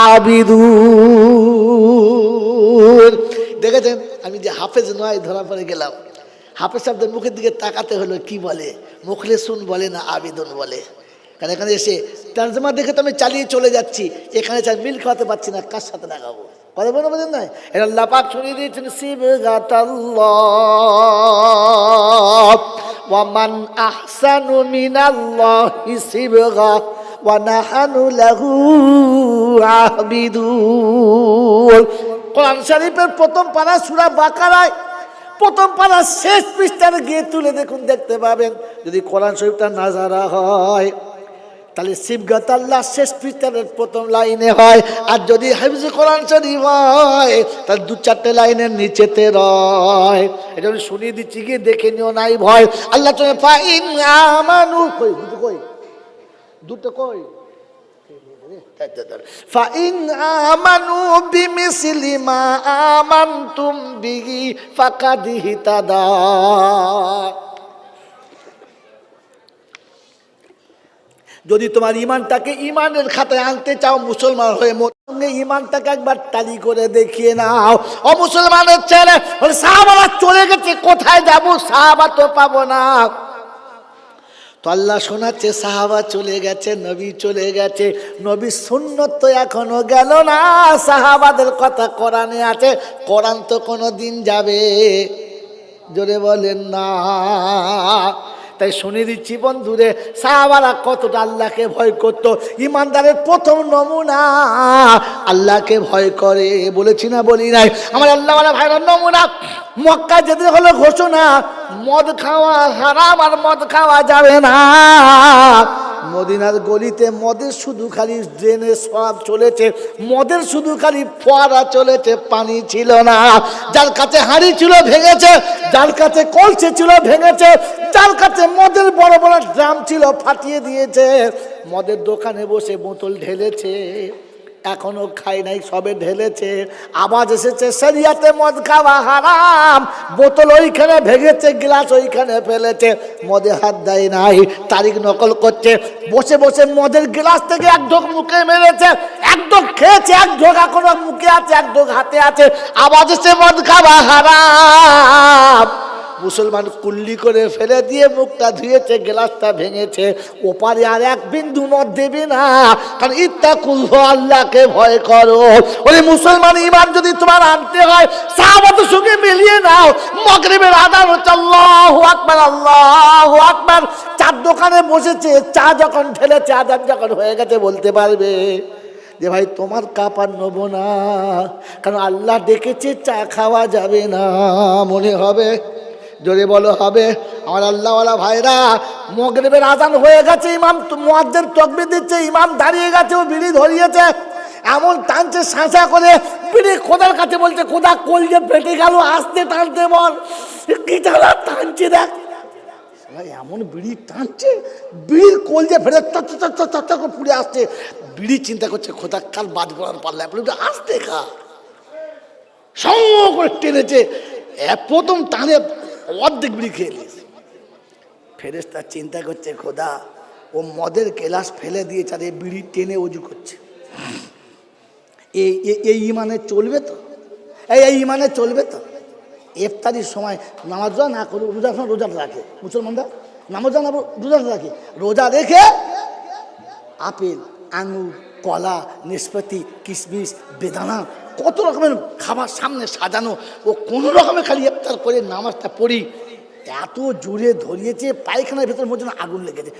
আবিদুন। দেখেছেন আমি যে হাফেজ নয় ধরা পড়ে গেলাম, হাফেজ সাহেবদের মুখের দিকে তাকাতে হলো, কি বলে? মুখলেসুন বলে না আবিদুন বলে। কারণ এখানে এসে তর্জমা দেখে তো আমি চালিয়ে চলে যাচ্ছি, এখানে চাই মিল খাওয়াতে পারছি না, কার সাথে লাগাবো? কথা বলে বোঝেন নাই? এটা আল্লাহ পাক শুনিয়ে দিয়েছেন সিবগাতাল্লাহ ওয়া মান আহসানু মিনাল্লাহি সিবগা ওয়া নাহানু লাহু আবিদুন। কোরআন শরীফের প্রথম পারা সূরা বাকারায় প্রথম পারা শেষ পৃষ্ঠায় গিয়ে তুলে দেখুন, দেখতে পাবেন। যদি কোরআন শরীফটা নাজারা হয় তাহলে সিবগাতাল্লাহ শেষ পৃষ্ঠার প্রথম লাইনে হয়, আর যদি হাফিজ কোরআন শরীফ হয় তাহলে 2-4 লাইনের নিচেতে রয়। এটা আমি শুনিয়ে দিচ্ছি, গিয়ে দেখে নিও, নাই ভয়। আল্লাহ তুমি ফাইন আমানু কই দুটো কই ফাইন আমানু বিমিসলি মা আমানতুম বিহি ফাকাদ ইহতাদা। যদি তোমার ইমানটাকে ইমানের খাতায় আনতে চাও, মুসলমান হয়ে সঙ্গে ইমানটাকে একবার টালি করে দেখিয়ে নাও। ও মুসলমানের ছেলে, সাহাবারা চলে গেছে, কোথায় যাব? সাহাবা তো পাবো না। তো আল্লাহ শোনাচ্ছে সাহাবা চলে গেছে, নবী চলে গেছে, নবী সুন্নত তো এখনো গেল না। সাহাবাদের কথা কোরআনে আছে, কোরআন তো কোনো দিন যাবে, জোরে বলেন না। তাই শুনে দিচ্ছি বন্ধুরে, সাহাবারা কতটা আল্লাহকে ভয় করতো। ইমানদারের প্রথম নমুনা আল্লাহকে ভয় করে, বলেছি না বলি নাই? আমার আল্লাহওয়ালা ভাইরা নমুনা, মক্কা যেতে হলো ঘোষণা মদ খাওয়া হারাম, আর মদ খাওয়া যাবে না। মদিনার গলিতে মদের শুধু খালি ড্রেনে সব চলেছে, মদের শুধু খালি ফোয়ারা চলেছে, পানি ছিল না। যার কাছে হাঁড়ি ছিল ভেঙেছে, যার কাছে কলসি ছিল ভেঙেছে, যার কাছে মদের বড় বড় ড্রাম ছিল ফাটিয়ে দিয়েছে। মদের দোকানে বসে বোতল ঢেলেছে, এখনো খাই নাই, সবে ঢেলেছে। আওয়াজ এসেছে শরিয়াতে মদ খাওয়া হারাম, বোতল ওইখানে ভেঙেছে, গ্লাস ওইখানে ফেলেছে, মদে হাত দেয় নাই, তারিখ নকল করছে। বসে বসে মদের গ্লাস থেকে এক ঢোক মুখে মেরেছে, এক ঢোক খেয়েছে, এক ঢোক এখনো মুখে আছে, এক ঢোক হাতে আছে। আওয়াজ এসে মদ খাওয়া হারাম। মুসলমান কুল্লি করে ফেলে দিয়ে মুখটা ধুয়েছে, গ্লাসটা ভেঙেছে। ওপারে আর এক বিন্দু মদ দেবে না, কারণ ইত্তাকুল্লাহ, আল্লাহকে ভয় করো। ওই মুসলমান ইমান যদি তোমার আনতে হয়, সাহাবাদের সঙ্গে মিলিয়ে নাও। মাগরিবের আযান হচ্ছে আল্লাহু আকবার, আল্লাহু আকবার। চার দোকানে বসেছে, চা যখন ঢেলেছে, আযান যখন হয়ে গেছে, বলতে পারবে যে ভাই তোমার কাপ আর নেবো না, কারণ আল্লাহ ডেকেছে, চা খাওয়া যাবে না। মনে হবে? জোরে বলো হবে? আমার আল্লাহওয়ালা ভাইরা, মাগরিবের আযান হয়ে গেছে, ইমাম মুয়াজ্জিন তাকবীর দিচ্ছে, ইমাম দাঁড়িয়ে গেছে, ও বিড়ি ধরিয়েছে, এমন টানছে শাঁসা করে বিড়ি। খোদার কাছে বলছে, খোদা কলজে ফেটে গেল, আস্তে টানতে বল। কি টানা টানছে দেখ, এমন বিড়ি টানছে, বিড়ির কলজে ফেটে চট করে পুড়ে আসছে। বিড়ি চিন্তা করছে, খোদা কাল বাদ করার পারলে আস্তে খা। সঙ্গ করে টেনেছে, প্রথম টানে অর্ধেক বিড়ি খেয়ে নিয়েছে। ফেরেশতা চিন্তা করছে, খোদা ও মদের গ্লাস ফেলে দিয়েছে, আর এই বিড়ি টেনে উজু করছে, এই ইমানে চলবে তো? এই ইমানে চলবে তো? ইফতারির সময় নামাজ না করে রোজা রাখে মুসলমানরা, নামাজ না রোজা রাখে, রোজা রেখে আপেল, আঙুর, কলা, নাশপাতি, কিশমিশ, বেদানা, কত রকমের খাবার সামনে সাজানো। ও কোনো রকমের খালি ইফতার করে নামাজটা পড়ি, এত জোরে ধরিয়েছে, পায়খানার ভেতর মধ্যে আগুন লেগেছে,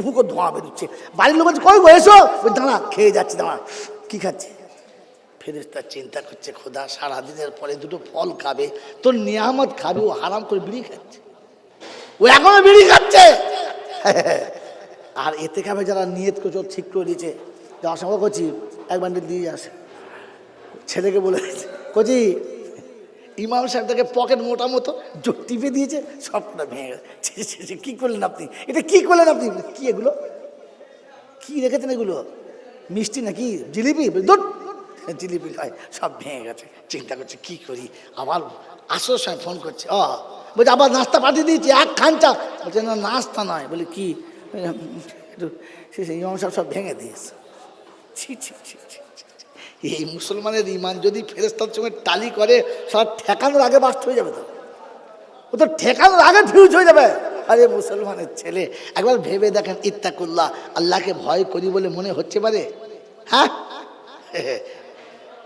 হু করে ধোঁয়া বেরোচ্ছে। বাড়ির লোক বলছে, কই গো এসো। ওই দাঁড়া, খেয়ে যাচ্ছে, দাঁড়া। কী খাচ্ছে? ফেরেশতা চিন্তা করছে, খোদা সারাদিনের পরে দুটো ফল খাবে, তোর নিয়ামত খাবে, ও হারাম করে বিড়ি খাচ্ছে, ও এখনো বিড়ি খাচ্ছে। আর এতে খাবে যারা নিয়ত করছে, ঠিক করে দিয়েছে, যাওয়ার সময় করছি এক বান্ডিল দিয়ে আসে। ছেলেকে বলে কচি, ইমাম সাহেবটাকে পকেট মোটা মতো জোর টিপে দিয়েছে, সবটা ভেঙে গেছে। কী করলেন আপনি? এটা কী করলেন আপনি? কি এগুলো কি রেখেছেন? এগুলো মিষ্টি নাকি জিলিপি? জিলিপি নয়, সব ভেঙে গেছে। চিন্তা করছে কি করি। আবার আসর সময় ফোন করছে, বলছে আবার নাস্তা পাঠিয়ে দিয়েছি, এক খানচা। বলছে না, নাস্তা নয়। বলে কি? একটু ইমাম সাহেব সব ভেঙে দিয়েছে। ছি ছি ছি ছি, এই মুসলমানের ইমান যদি ফেরেশতার সঙ্গে টালি করে, সব ঠেকানোর আগে বাস্ট হয়ে যাবে। তো ও তো ঠেকানোর আগে ফিউজ হয়ে যাবে। আরে মুসলমানের ছেলে, একবার ভেবে দেখেন, ইত্তাকুল্লাহ, আল্লাহকে ভয় করি বলে মনে হচ্ছে পারে? হ্যাঁ,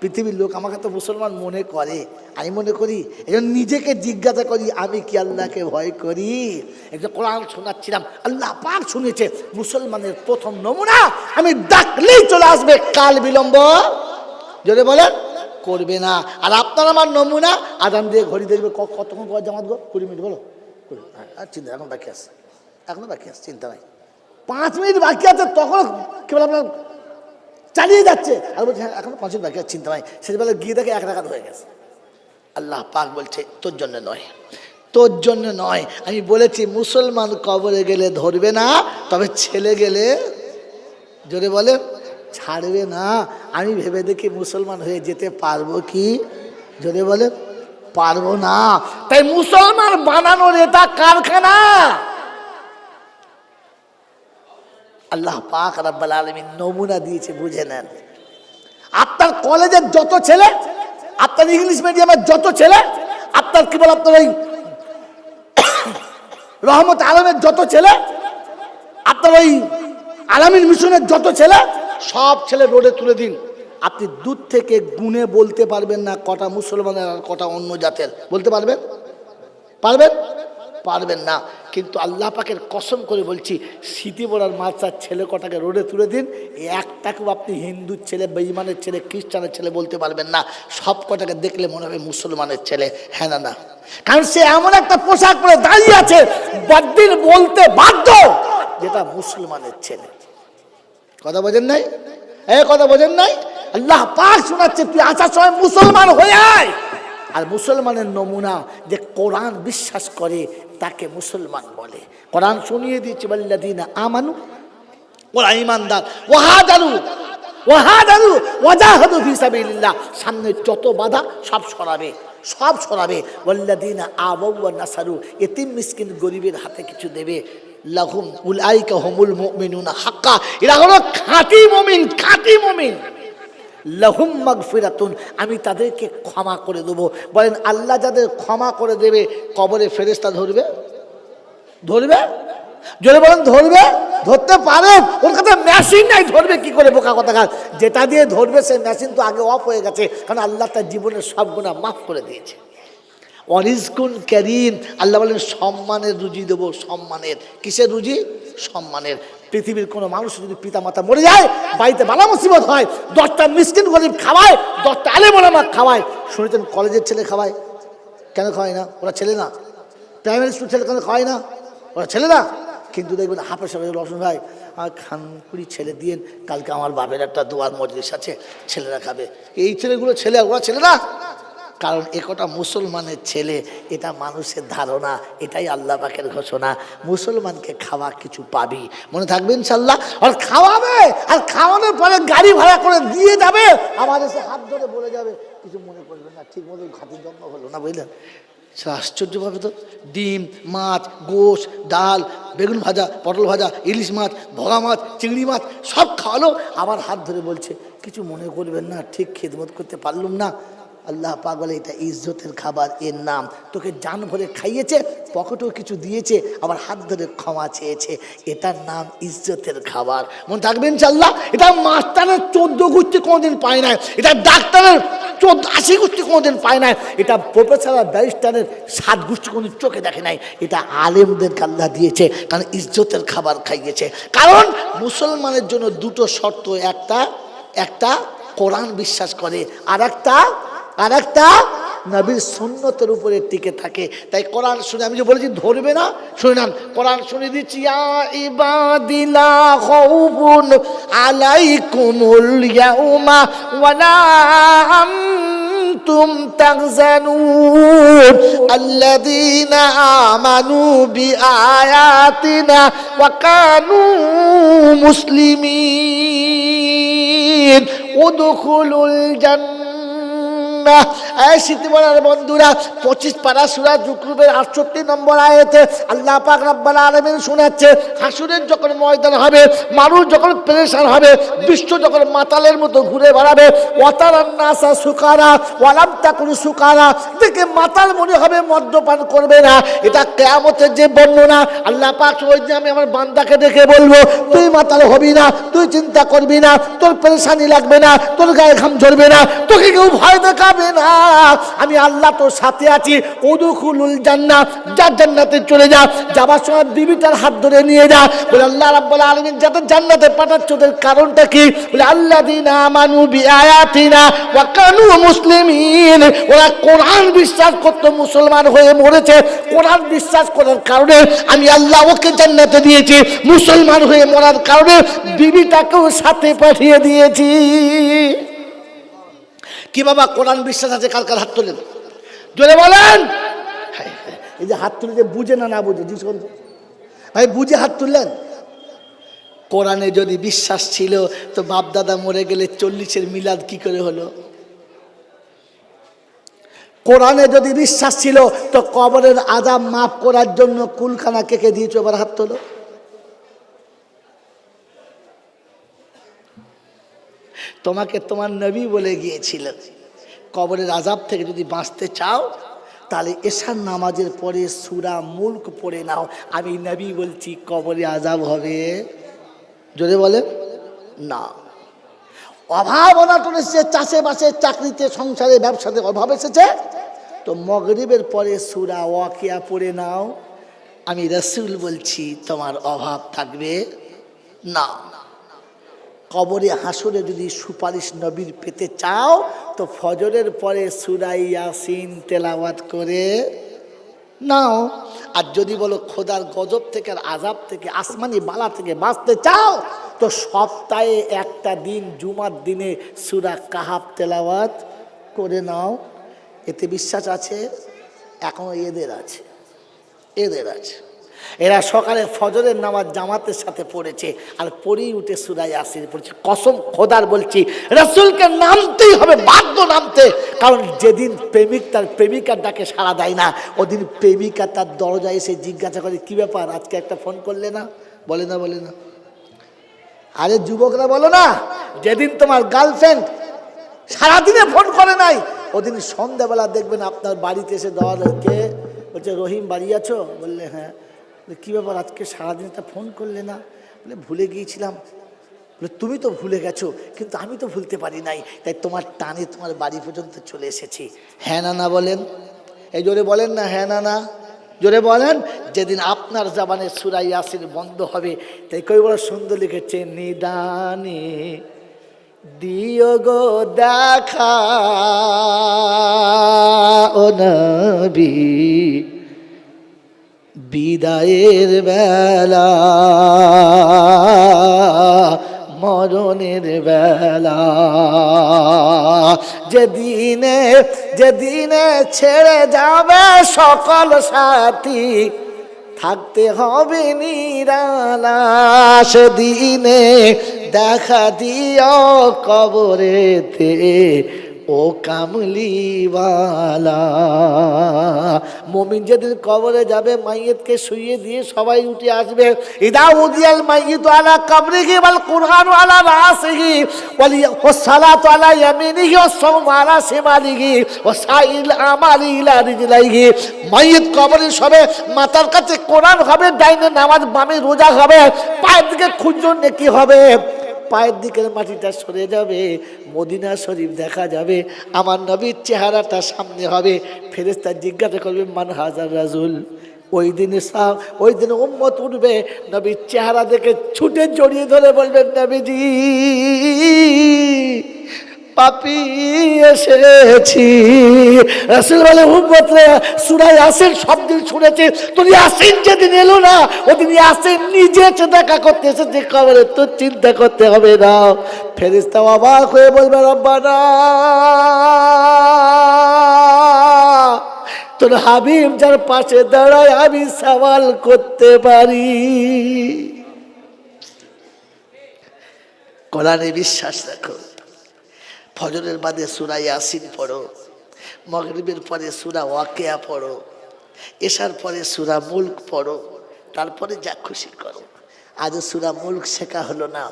পৃথিবীর লোক আমাকে তো মুসলমান মনে করে, আমি মনে করি। এই জন্য নিজেকে জিজ্ঞাসা করি, আমি কি আল্লাহকে ভয় করি? একটা কোরআন শোনাচ্ছিলাম, আল্লাহ পাক শুনেছে মুসলমানের প্রথম নমুনা, আমি ডাকলেই চলে আসবে, কাল বিলম্ব যদি বলেন করবে না। আর আপনার আমার নমুনা, আজান দিয়ে ঘড়ি দেখবে কতক্ষণ পর জামাত গো, 20 মিনিট বলো, আর চিন্তা এখন বাকি আছে, এখনো বাকি আছে, চিন্তা নাই, 5 মিনিট বাকি আছে, তখন কি বলে আপনার চালিয়ে যাচ্ছে, আর বলছে হ্যাঁ এখনো 5 মিনিট বাকি আছে, চিন্তা নাই। সেবেলা গিয়ে দেখে 1 রাকাত হয়ে গেছে। আল্লাহ পাক বলছে তোর জন্য নয়, তোর জন্য নয়। আমি বলেছি মুসলমান কবরে গেলে ধরবে না, তবে ছেলে গেলে জোরে বলে ছাড়বে না। আমি ভেবে দেখি মুসলমান হয়ে যেতে পারবো কি? জোরে বলে পারবো না। তাই মুসলমান বানানোর এটা কারখানা। আল্লাহ পাক রব্বুল আলামিন নমুনা দিয়েছে, বুঝে নেন। আপনার কলেজের যত ছেলে, আপনার ইংলিশ মিডিয়ামের যত ছেলে, আপনার কি বল আপনার ওই রহমত আলমের যত ছেলে, আপনার ওই আলামিন মিশনের যত ছেলে, সব ছেলে রোডে তুলে দিন। আপনি দূর থেকে গুণে বলতে পারবেন না কটা মুসলমানের আর কটা অন্য জাতের, বলতে পারবেন? পারবেন? পারবেন না। কিন্তু আল্লাহ পাকের কসম করে বলছি, সিটি বড়ার মাদ্রাসার ছেলে কটাকে রোডে তুলে দিন, একটাকেও আপনি হিন্দুর ছেলে, বেঈমানের ছেলে, খ্রিস্টানের ছেলে বলতে পারবেন না। সব কটাকে দেখলে মনে হবে মুসলমানের ছেলে। হ্যাঁ না না? কারণ সে এমন একটা পোশাক পরে দাঁড়িয়ে আছে, বদ্দিন বলতে বাধ্য যেটা মুসলমানের ছেলে। কথা বোঝেন নাই? কথা বোঝেন নাই? আল্লাহ পাক শোনাচ্ছে, তুই আসার সময় মুসলমান হয়ে আয়। আর মুসলমানের নমুনা যে কোরআন বিশ্বাস করে তাকে মুসলমান বলে। কোরআন শুনিয়ে দিয়েছে, ওয়াল্লাযীনা আমানু, ওরা ঈমানদার, ওয়াহাদারু ওয়াজাহাদু ফি সাবিলিল্লাহ, সামনে যত বাধা সব সরাবে, সব সরাবে। ওয়াল্লাযীনা আওয়াউ ওয়া নাসারু, এতিম মিসকিন গরিবের হাতে কিছু দেবে। লাহুম উলাইকা হুমুল মুমিনুনা হাক্কা, এরা হলো খাঁটি মুমিন, খাঁটি মুমিন। লাহুম মাগফিরাতুন, আমি তাদেরকে ক্ষমা করে দেবো। বলেন আল্লাহ যাদের ক্ষমা করে দেবে, কবরে ফেরেশতা ধরবে? ধরবে? জোরে বলেন ধরবে? ধরতে পারে? ওর কাছে মেশিন নাই, ধরবে কি করে? বোকা কথাকার, যেটা দিয়ে ধরবে সেই মেশিন তো আগে অফ হয়ে গেছে, কারণ আল্লাহ তার জীবনের সব গুনাহ মাফ করে দিয়েছে। ওয়ারিজকুন কারীম, আল্লাহ বলেন সম্মানের রুজি দেবো। সম্মানের, কিসের রুজি? সম্মানের। পৃথিবীর কোনো মানুষ যদি পিতা মাতা মরে যায়, বাড়িতে বালা মুসিবত হয়, 10টা মিসকিন গরিব খাওয়ায়, 10টা আলেম ওলামা খাওয়ায়। শুনেছেন কলেজের ছেলে খাওয়ায়? কেন খাওয়ায় না? ওরা ছেলে না? প্রাইমারি স্কুল ছেলে কেন খাওয়ায় না? ওরা ছেলে না? কিন্তু দেখবেন হাফেজ সাহেব রসুন ভাই আর খানকুড়ি ছেলে দিয়েন, কালকে আমার বাপের একটা দোয়ার মজলিস আছে, ছেলেরা খাবে। এই ছেলেগুলো ছেলে, ওরা ছেলে না। কারণ একটা মুসলমানের ছেলে, এটা মানুষের ধারণা, এটাই আল্লাহ পাকের ঘোষণা। মুসলমানকে খাওয়া কিছু পাবি, মনে থাকবে ইনশাল্লাহ। আর খাওয়াবে, আর খাওয়ানোর পরে গাড়ি ভাড়া করে দিয়ে যাবে, আমার এসে হাত ধরে বলে যাবে কিছু মনে করবেন না, ঠিক মতো খাতির জন্ম হলো না, বুঝলেন? আশ্চর্যভাবে তো ডিম, মাছ, গোশ, ডাল, বেগুন ভাজা, পটল ভাজা, ইলিশ মাছ, ভগা মাছ, চিংড়ি মাছ সব খাওয়ালো, আবার হাত ধরে বলছে কিছু মনে করবেন না, ঠিক খেদমত করতে পারলুম না। আল্লাহ পাক বলে এটা ইজ্জতের খাবার, এর নাম। তোকে জান ভরে খাইয়েছে, পকেটেও কিছু দিয়েছে, আবার হাত ধরে ক্ষমা চেয়েছে, এটার নাম ইজ্জতের খাবার। মনে থাকবে ইনশাল্লাহ। এটা মাস্টারের 14 গোষ্ঠী কোনোদিন পায় না, এটা ডাক্তারের 80 গোষ্ঠী কোনোদিন পায় না, এটা প্রফেসর আর ব্যারিস্টারের 7 গোষ্ঠী কোনোদিন চোখে দেখে নাই। এটা আলেমদেরকে আল্লাহ দিয়েছে, কারণ ইজ্জতের খাবার খাইয়েছে। কারণ মুসলমানের জন্য দুটো শর্ত, একটা কোরআন বিশ্বাস করে, আর একটা নবীর সুন্নতের উপরে টিকে থাকে। তাই কোরআন শুনে, আমি যে বলেছি ধরবে না, শুনে নেন, কোরআন শুনে দিচ্ছি, ইয়া ইবাদি লা খাউফুন আলাইকুমুল ইয়াউমা ওয়া লা আনতুম তাহজানুন আল্লাযীনা আমানু বিআয়াতিনা ওয়া কানু মুসলিমিন উদখুলুল জান্নাহ এই শীতবলার বন্ধুরা 25 পারা সূরা যুকরুবের 68 নম্বর আয়াতে আল্লাহ পাক রব্বুল আলামিন শোনাচ্ছে, হাসুরের যখন ময়দান হবে, মানুষ যখন পেরেশান হবে, বিশ্ব যখন মাতালের মতো ঘুরে বেড়াবে, ওয়াতারান নাসা সুকারা ওয়ালাম তাকুন সুকারা, দেখে মাতাল মনে হবে, মদ্যপান করবে না। এটা কিয়ামতের যে বর্ণনা, আল্লাহ পাক ওই দিন আমি আমার বান্দাকে দেখে বলবো, তুই মাতাল হবি না, তুই চিন্তা করবি না, তোর পেরেশানি লাগবে না, তোর গায়ে ঘাম ঝরবে না, তোকে কেউ ভয় দেখাবে না, আমি আল্লাহ তোর সাথে আছি। উদখুলুল জান্নাহ, যা জান্নাতে চলে যা, যাবার সময় বিবিটার হাত ধরে নিয়ে যা। বলে আল্লাহ রাব্বুল আলামিন যাদের জান্নাতে পাঠাচ্ছে ওদের কারণটা কি? বলে আল্লাযীনা আমানু বিআয়াতিনা ওয়া কানু মুসলিমিন, ওরা কোরআন বিশ্বাস করতে মুসলমান হয়ে মরেছে, কোরআন বিশ্বাস করার কারণে আমি আল্লাহ ওকে জান্নাতে দিয়েছি, মুসলমান হয়ে মরার কারণে বিবিটাকেও সাথে পাঠিয়ে দিয়েছি। কি বাবা কোরআন বিশ্বাস আছে? কার কার হাত তোলেন, জোরে বলেন। এই যে হাত তুলে যে বুঝে না বুঝে, ভাই বুঝে হাত তুললেন। কোরআনে যদি বিশ্বাস ছিল তো বাপ দাদা মরে গেলে 40-এর মিলাদ কি করে হলো? কোরআনে যদি বিশ্বাস ছিল তো কবরের আযাব মাফ করার জন্য কুলখানা কে কে দিয়েছো? এবার হাত তোলো। তোমাকে তোমার নবী বলে গিয়েছিল, কবরের আযাব থেকে যদি বাঁচতে চাও তাহলে এশার নামাজের পরে সূরা মুলক পড়ে নাও। আমি নবী বলছি কবরে আযাব হবে? জোরে বলেন না। অভাব অনাটন এসেছে, চাষে বাসে, চাকরিতে, সংসারে, ব্যবসাতে অভাব এসেছে, তো মাগরিবের পরে সূরা ওয়াকিয়া পড়ে নাও। আমি রাসূল বলছি তোমার অভাব থাকবে না। কবরে হাসরে যদি সুপারিশ নবীর পেতে চাও তো ফজরের পরে সূরা ইয়াসিন তেলাওয়াত করে নাও। আর যদি বলো খোদার গজব থেকে আর আযাব থেকে, আসমানি বালা থেকে বাঁচতে চাও তো সপ্তাহে একটা দিন জুমার দিনে সূরা কাহাফ তেলাওয়াত করে নাও। এতে বিশ্বাস আছে? এখনো এদের আছে, এদের আছে। এরা সকালে ফজরের নামাজ জামাতের সাথে পড়েছে আর পড়েই উঠে সূরা ইয়াসিন পড়েছে। কসম খোদার বলছি, রাসূলকে নামতেই হবে, বাধ্য নামতে। কারণ যেদিন প্রেমিক তার প্রেমিকার ডাকে সাড়া দেয় না, ওদিন প্রেমিকা তার দরজায় এসে জিজ্ঞাসা করে, কি ব্যাপার আজকে একটা ফোন করলে না? বলে না, বলে না। আরে যুবকরা বলো না, যেদিন তোমার গার্লফ্রেন্ড সারাদিনে ফোন করে নাই, ওদিন সন্ধ্যাবেলা দেখবেন আপনার বাড়িতে এসে দেওয়া কে বলছে, রহিম বাড়ি আছো? বললে হ্যাঁ। কী ব্যাপার আজকে সারাদিন একটা ফোন করলে না? বলে ভুলে গিয়েছিলাম। বলে তুমি তো ভুলে গেছো, কিন্তু আমি তো ভুলতে পারি নাই, তাই তোমার টানে তোমার বাড়ি পর্যন্ত চলে এসেছি। হ্যাঁ না না বলেন, এই জোরে বলেন না, হ্যাঁ না না জোরে বলেন। যেদিন আপনার জবানে সূরা ইয়াসিন বন্ধ হবে, তাই কই বড় সুন্দর লিখেছে, নিদানে দিও গো দেখা ও নবী বিদায়ের বেলা, মরণের বেলা, যেদিনে ছেড়ে যাবে সকল সাথী, থাকতে হবে নিরালা, সেদিনে দেখা দিও কবরেতে ও কামলিওয়ালা। মুমিন যেদিন কবরে যাবে, মাইয়িতকে শুইয়ে দিয়ে সবাই উঠে আসবে। ইদা উদিয়াল মাইয়িতু আলা কবরিহি ওয়াল কুরআনু আলা রাসিহি ওয়াস সালাতু আলা ইয়ামিনিহি ওয়াস সাওমু আলা শিমালিহি ওয়া সাইল আমালি ইলা রিজলাইহি। মাইয়িত কবরে শোবে, মাথার কাছে কোরআন হবে, ডাইনে নামাজ, বামে রোজা হবে, পায়ের দিকে খুঁজো নেকি হবে, পায়ের দিকের মাটিটা সরে যাবে, মদিনা শরীফ দেখা যাবে, আমার নবীর চেহারাটা সামনে হবে। ফেরেশতা জিজ্ঞাসা করবে, মান হাজার রাজুল। ওই দিনে উম্মত উঠবে, নবীর চেহারা দেখে ছুটে জড়িয়ে ধরে বলবেন, নবীজি পাপী এসেছি। রাসূল বলে, উম্মত রে, সূরা ইয়াসিন সব দিন শুনেছি, তোর ইয়াসিন যেদিন এলো না, ওদিন ইয়াসিন নিজে এসে দেখা করতে এসেছে কবরে, তোর চিন্তা করতে হবে না। ফেরেশতা অবাক হয়ে বলবে, রব্বানা তোর হাবিব যার পাশে দাঁড়ায় আমি সওয়াল করতে পারি। কোরআনে বিশ্বাস রাখো, ফজরের বাদে সূরা ইয়াসিন পড়ো, মাগরিবের পরে সূরা ওয়াকিয়া পড়ো, এশার পরে সূরা মুলক পড়ো, তারপরে যা খুশি করো। আজ সূরা মুলক শেখা হলো না,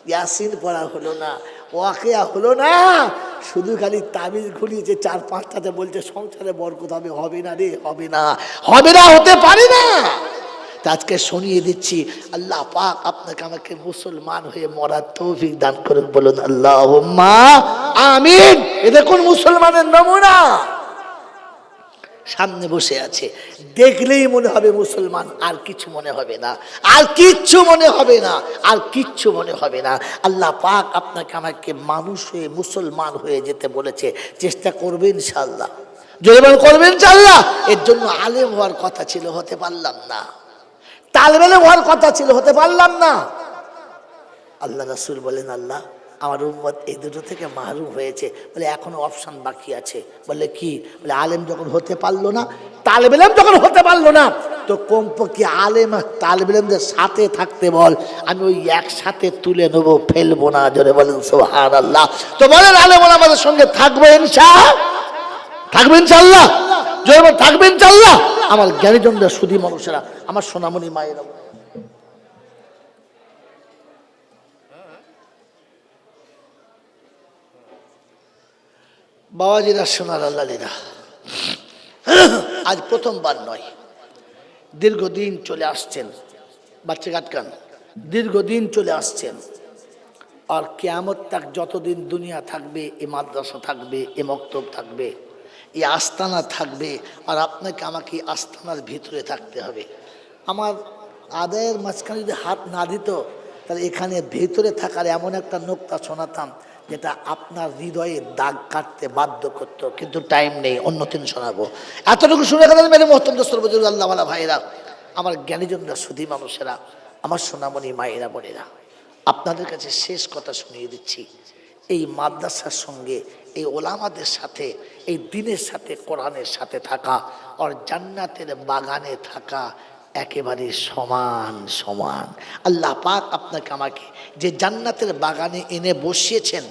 ইয়াসিন পড়া হলো না, ওয়াকিয়া হলো না, শুধু খালি তাবিজ ঘুরিয়েছে 4-5টাতে, বলছে সংসারে বরকত হবে। হবে না রে, হবে না, হবে না, হতে পারে না। আজকে শুনিয়ে দিচ্ছি, আল্লাহ পাক আপনাকে আমাকে মুসলমান হয়ে মরার তৌফিক দান করুন, বলুন আল্লাহুম্মা আমিন। এ দেখুন মুসলমানের নমুনা সামনে বসে আছে, দেখলেই মনে হবে মুসলমান, আর কিছু মনে হবে না, আর কিচ্ছু মনে হবে না, আর কিচ্ছু মনে হবে না। আল্লাহ পাক আপনাকে আমাকে মানুষ হয়ে মুসলমান হয়ে যেতে বলেছে, চেষ্টা করবেন ইনশাআল্লাহ, জোরে করবেন ইনশাআল্লাহ। এর জন্য আলেম হওয়ার কথা ছিল, হতে পারলাম না, তালেব ইলম হওয়ার কথা ছিল, হতে পারলাম না। আল্লাহ রাসূল বলেন, আল্লাহ আমার উম্মত এই দুটো থেকে মাহরুম হয়েছে, বলে এখনো অপশন বাকি আছে। বলে কি? বলে আলেম যখন হতে পারলো না, তালেব ইলম যখন হতে পারলো না, তো কমপক্ষে আলেম আর তালেব ইলমদের সাথে থাকতে বল, আমি ওই একসাথে তুলে নেবো, ফেলবো না। জোরে বলেন সুবহানাল্লাহ। তো বলেন আলেম ওলামাদের সঙ্গে থাকবো ইনশাআল্লাহ, থাকবেন ইনশাআল্লাহ, জোরে বলেন থাকবেন ইনশাআল্লাহ। আমার জ্ঞানীজনরা, সুধী মানুষেরা, আমার সোনামণি মায়েরা, বাবাজিরা, সোনার আল্লাহরা, আজ প্রথমবার নয়, দীর্ঘদিন চলে আসছেন, বাচ্চা কাটকান, দীর্ঘদিন চলে আসছেন। আর কিয়ামত তাক যতদিন দুনিয়া থাকবে, এ মাদ্রাসা থাকবে, এ মক্তব থাকবে, এই আস্তানা থাকবে, আর আপনাকে আমাকে আস্তানার ভিতরে থাকতে হবে। আমার আদায়ের মাঝখানে যদি হাত না দিত, তাহলে এখানে ভেতরে থাকার এমন একটা নোক্তা শোনাতাম যেটা আপনার হৃদয়ে দাগ কাটতে বাধ্য করতো, কিন্তু টাইম নেই, অন্য দিন শোনাবো। এতটুকু শুনে গেলেন মেরে মোহতরম দোস্তর বুজুর্গ, আল্লাহওয়ালা ভাইরা, আমার জ্ঞানীজনরা, সুধী মানুষেরা, আমার সোনামণি মায়েরা, বোনেরা, আপনাদের কাছে শেষ কথা শুনিয়ে দিচ্ছি। এই মাদ্রাসার সঙ্গে, এই ওলামাদের সাথে, এই দ্বীনের সাথে, কোরআনের সাথে থাকা আর জান্নাতের বাগানে থাকা একেবারে সমান সমান। আল্লাহ পাক আপনাকে আমাকে যে জান্নাতের বাগানে এনে বসিয়েছেন,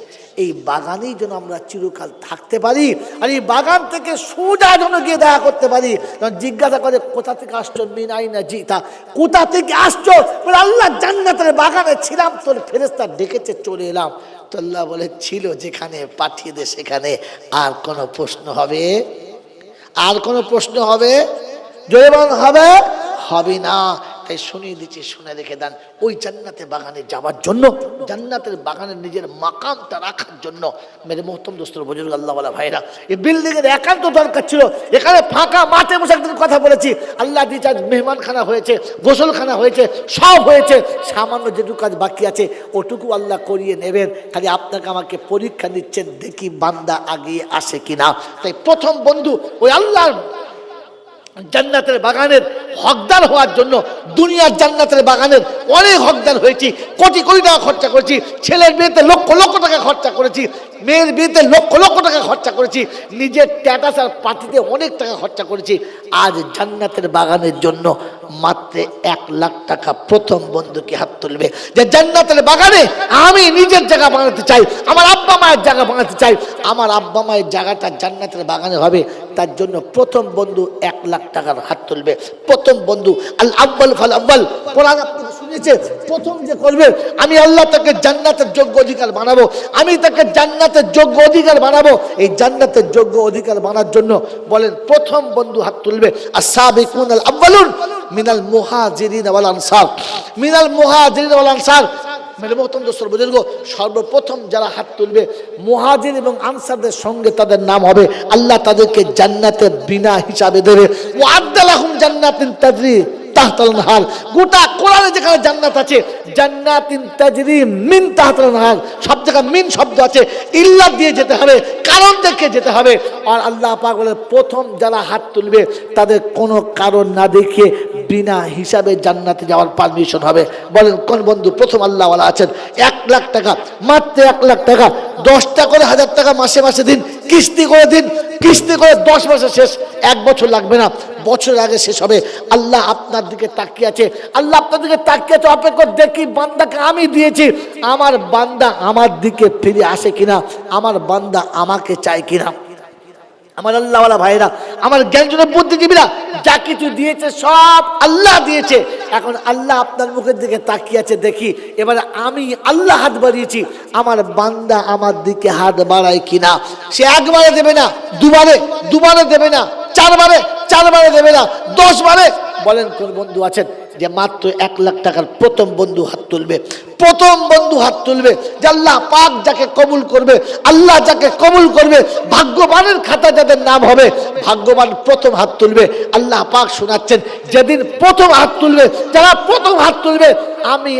এই বাগানেই যেন আমরা চিরকাল থাকতে পারি, আর এই বাগান থেকে সোজা যেন গিয়ে দেখা করতে পারি। জিজ্ঞাসা করে, কোথা থেকে আসছো? মিন আইনা জিতা, কোথা থেকে আসছো? বলে আল্লাহ জান্নাতের বাগানে ছিলাম, তোর ফেরেশতা ডেকেছে, চলে এলাম। তো আল্লাহ বলে, ছিল যেখানে, পাঠিয়ে দে সেখানে। আর কোনো প্রশ্ন হবে? আর কোনো প্রশ্ন হবে? জোরে বলুন, হবে? হবে না। তাই শুনিয়ে দিচ্ছি, শুনে রেখে দেন। ওই জান্নাতের বাগানে যাওয়ার জন্য, জান্নাতের বাগানে নিজের মাকামটা রাখার জন্য মেরে মোহতরম দোস্তর বুজুর্গ, আল্লাহওয়ালা ভাইরা, এই বিল্ডিংয়ের একান্ত দরকার ছিল। এখানে ফাঁকা মাঠে বসে একদিন কথা বলেছি, আল্লাহ দিয়েছে আজ মেহমানখানা হয়েছে, গোসলখানা হয়েছে, সব হয়েছে, সামান্য যেটুকু কাজ বাকি আছে ওটুকু আল্লাহ করিয়ে নেবেন। খালি আপনাকে আমাকে পরীক্ষা নিচ্ছেন, দেখি বান্দা আগিয়ে আসে কিনা। তাই প্রথম বন্ধু ওই আল্লাহর জান্নাতের বাগানের হকদার হওয়ার জন্য, দুনিয়ার জান্নাতের বাগানের অনেক হকদার হয়েছি, কোটি কোটি টাকা খরচা করেছি, ছেলের বিয়েতে লক্ষ লক্ষ টাকা খরচা করেছি, মেয়ের বিয়েতে লক্ষ লক্ষ টাকা খরচা করেছি, নিজের স্ট্যাটাস আর পার্টিতে অনেক টাকা খরচা করেছি। আজ জান্নাতের বাগানের জন্য মাত্র 1 লাখ টাকা প্রথম বন্ধুকে হাত তুলবে যে জান্নাতের বাগানে আমি নিজের জায়গা বানাতে চাই, আমার আব্বা মায়ের জায়গা বানাতে চাই, আমার আব্বা মায়ের জায়গাটা জান্নাতের বাগানে হবে। তার জন্য প্রথম বন্ধু 1 লাখ টাকার হাত তুলবে। প্রথম বন্ধু আল আউয়াল ফাল আউয়াল, কোরআন আপনি শুনেছেন, প্রথম যে করবে, আমি আল্লাহ তাকে জান্নাতের যোগ্য অধিকার বানাবো, আমি তাকে জান্নাতের যোগ্য অধিকার বানাবো। এই জান্নাতের যোগ্য অধিকার বানার জন্য বলেন প্রথম বন্ধু হাত তুলবে আস-সাবিকুন আল আউয়ালুন মিনাল মুহাজিরিন ওয়াল আনসার, মিনাল মুহাজিরিন ওয়াল আনসার। মেরে মোহতরম দোস্তর বুজুর্গ, সর্বপ্রথম যারা হাত তুলবে মুহাজির এবং আনসারদের সঙ্গে তাদের নাম হবে, আল্লাহ তাদেরকে জান্নাতের বিনা হিসাবে দেবে। ওয়া'আদ্দা লাহুম জান্নাতিন তাজরি তাহতাল আনহার। গোটা কোরআনে যেখানে জান্নাত আছে, জান্নাতিন তাজরি মিন তাহতাল আনহার, সব জায়গায় মিন শব্দ আছে, ইল্লা দিয়ে যেতে হবে, কারণ দেখে যেতে হবে। আর আল্লাহ পাক বলেন প্রথম যারা হাত তুলবে তাদের কোনো কারণ না দেখিয়ে বিনা হিসাবে জান্নাতে যাওয়ার পারমিশন হবে। বলেন কোন বন্ধু প্রথম আল্লাহওয়ালা আছেন? 1 লাখ টাকা, মাত্র 1 লাখ টাকা, 10টা করে 1000 টাকা মাসে মাসে দিন, কিস্তি করে দিন, কিস্তি করে 10 মাসে শেষ, 1 বছর লাগবে না, বছর আগে শেষ হবে। আল্লাহ আপনার দিকে তাকিয়ে আছে, আল্লাহ আপনার দিকে তাকিয়ে আছে, অপেক্ষা দেখি বান্দাকে আমি দিয়েছি, আমার বান্দা আমার দিকে ফিরে আসে কিনা, আমার বান্দা আমাকে চায় কিনা। আমার আল্লাহওয়ালা ভাইরা, আমার জ্ঞানজনের বুদ্ধিজীবীরা, যা কিছু দিয়েছে সব আল্লাহ দিয়েছে। এখন আল্লাহ আপনার মুখের দিকে তাকিয়ে আছে, দেখি এবারে আমি আল্লাহ হাত বাড়িয়েছি, আমার বান্দা আমার দিকে হাত বাড়ায় কিনা। সে একবারে দেবে না, দুবারে দেবে না, চারবারে দেবে না, 10 বারে। বলেন কোন বন্ধু আছেন যে মাত্র 1 লাখ টাকার প্রথম বন্ধু হাত তুলবে? প্রথম বন্ধু হাত তুলবে যে আল্লাহ পাক যাকে কবুল করবে, আল্লাহ যাকে কবুল করবে, ভাগ্যবানের খাতা যাদের নাম হবে, ভাগ্যবান প্রথম হাত তুলবে। আল্লাহ পাক শোনাচ্ছেন, যেদিন প্রথম হাত তুলবে, যারা প্রথম হাত তুলবে, আমি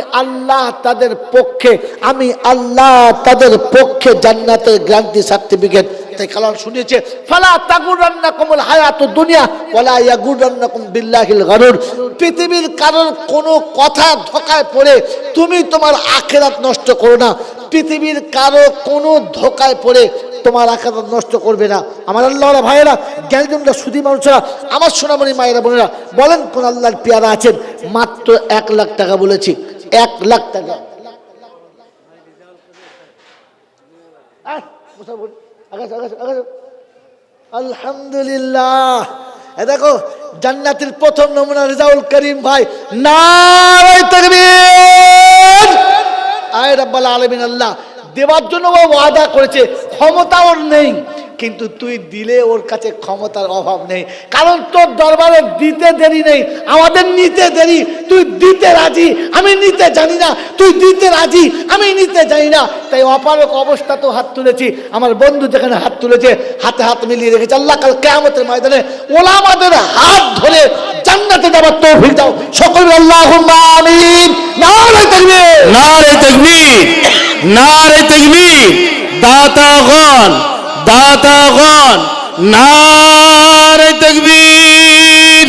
আল্লাহ তাদের পক্ষে জান্নাতের গ্যারান্টি সার্টিফিকেট। তাই কালাম শুনিয়েছে, ফালা তাগুরান্নাকুমুল হায়াতুদ দুনিয়া ওয়ালা ইয়াগুরান্নাকুম বিল্লাহিল গারুর। পৃথিবীর কারোর কোনো কথা ধোঁকায় পড়ে তুমি তোমার আখিরাত নষ্ট করো না। পৃথিবীর কারো কোনো ধোঁকায় পড়ে তোমার আখিরাত নষ্ট করবে না। আমার আল্লাহর ভাইয়েরা, জ্ঞানীজনরা, সুধী মানুষেরা, আমার সোনামণি মায়েরা বোনেরা, বলেন কোন আল্লাহর পেয়ারা আছেন? মাত্র 1 লাখ টাকা বলেছি, 1 লাখ টাকা। আলহামদুলিল্লাহ। দেখো জান্নাতের প্রথম নমুনা রেজাউল করিম ভাই। নারে তাকবীর। আয় রাব্বুল আলামিন। আল্লাহ দেওয়ার জন্য ও ওয়াদা করেছে, ক্ষমতা ওর নেই, কিন্তু তুই দিলে ওর কাছে ক্ষমতার অভাব নেই, কারণ তোর দরবারে দিতে দেরি নেই, আমাদের নিতে দেরি। তুই দিতে রাজি, আমি নিতে জানি না, তুই দিতে রাজি, আমি নিতে জানি না। তাই অপারক অবস্থা তো হাত তুলেছি। আমার বন্ধু যেখানে হাত তুলেছে, হাতে হাত মিলিয়ে রেখেছে। আল্লাহ কাল কিয়ামতের ময়দানে ওলামাদের হাত ধরে জান্নাতে যাবার তৌফিক দাও। সকল আল্লাহুম্মা আমিন। নারে তাকবীর, নারে তাকবীর, নারে তাকবীর। দাতাগণ, নারে তাকবীর।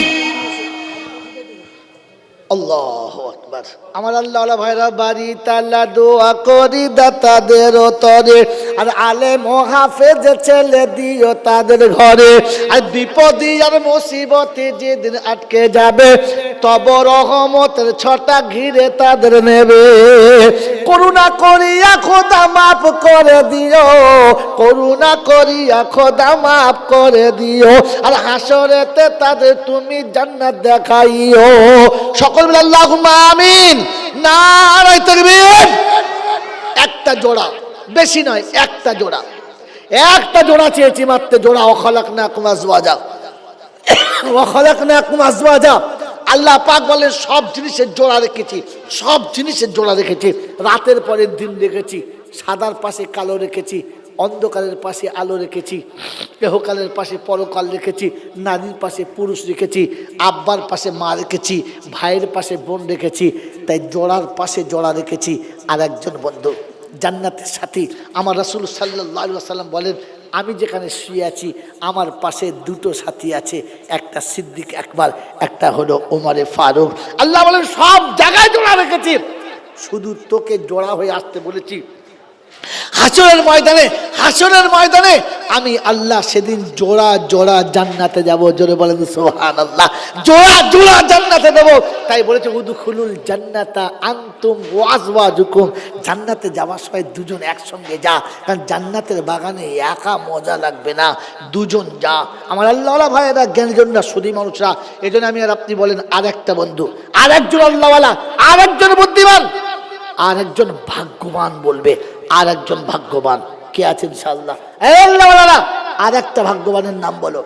আল্লাহু আকবার। আমার আল্লাহওয়ালা ভাইরা, বাড়ি তালা দোয়া করি দাতাদের তরে, আর আলেম ও হাফেজ ছেলে দিও তাদের ঘরে। আর বিপদে আর মুসিবতে যেদিন আটকে যাবে, তব রহমতের ছটা ঘিরে তাদের নেবে। করুণা করিয়া খোদা মাফ করে দিও, করুণা করিয়া খোদা মাফ করে দিও, আর হাসরেতে তাদের তুমি জান্নাত দেখাইও। সকল মিলে আল্লাহুম্মা আমিন। নারে তাকবীর। একটা জোড়া, বেশি নয়, একটা জোড়া চেয়েছি মাত্র, জোড়া। ওয়াখালাকনাকুম আজওয়াজা, ওয়াখালাকনাকুম আজওয়াজা। আল্লাহ পাক বলেন সব জিনিসের জোড়া রেখেছি, সব জিনিসের জোড়া রেখেছি। রাতের পরে দিন রেখেছি, সাদার পাশে কালো রেখেছি, অন্ধকারের পাশে আলো রেখেছি, দেহকালের পাশে পরকাল রেখেছি, নারীর পাশে পুরুষ রেখেছি, আব্বার পাশে মা রেখেছি, ভাইয়ের পাশে বোন রেখেছি। তাই জোড়ার পাশে জোড়া রেখেছি। আর একজন বন্ধু জান্নাতের সাথী, আমার রাসূল সাল্লাল্লাহু আলাইহি ওয়াসাল্লাম বলেন, আমি যেখানে শুয়ে আছি আমার পাশে 2টো সাথী আছে, একটা সিদ্দিক আকবর, একটা হলো ওমরে ফারুক। আল্লাহ বলেন সব জায়গায় জোড়া রেখেছি, শুধু তোকে জোড়া হয়ে আসতে বলেছি। হাসরের ময়দানে আমি আল্লাহ সেদিন জোড়া জোড়া জান্নাতে যাব। জোরে বলেন সুবহানাল্লাহ। জোড়া জোড়া জান্নাতে দেব। তাই বলেছে উদখুলুল জান্নাতা আনতুম ওয়া আজওয়াজুকুম। জান্নাতে যাওয়ার সময় দুজন একসঙ্গে যা, কারণ জান্নাতের বাগানে একা মজা লাগবে না, দুজন যা। আমার আল্লাহওয়ালা ভাইয়েরা, জ্ঞানীজনরা, সুধী মানুষরা, এই জন্য আমি আর আপনি বলেন আর একটা বন্ধু, আর একজন আল্লাহওয়ালা, আর একজন বুদ্ধিমান, আর একজন ভাগ্যবান বলবে। আর একজন ভাগ্যবান কে আছে? ইনশাআল্লাহ আর একটা ভাগ্যবানের নাম বলো,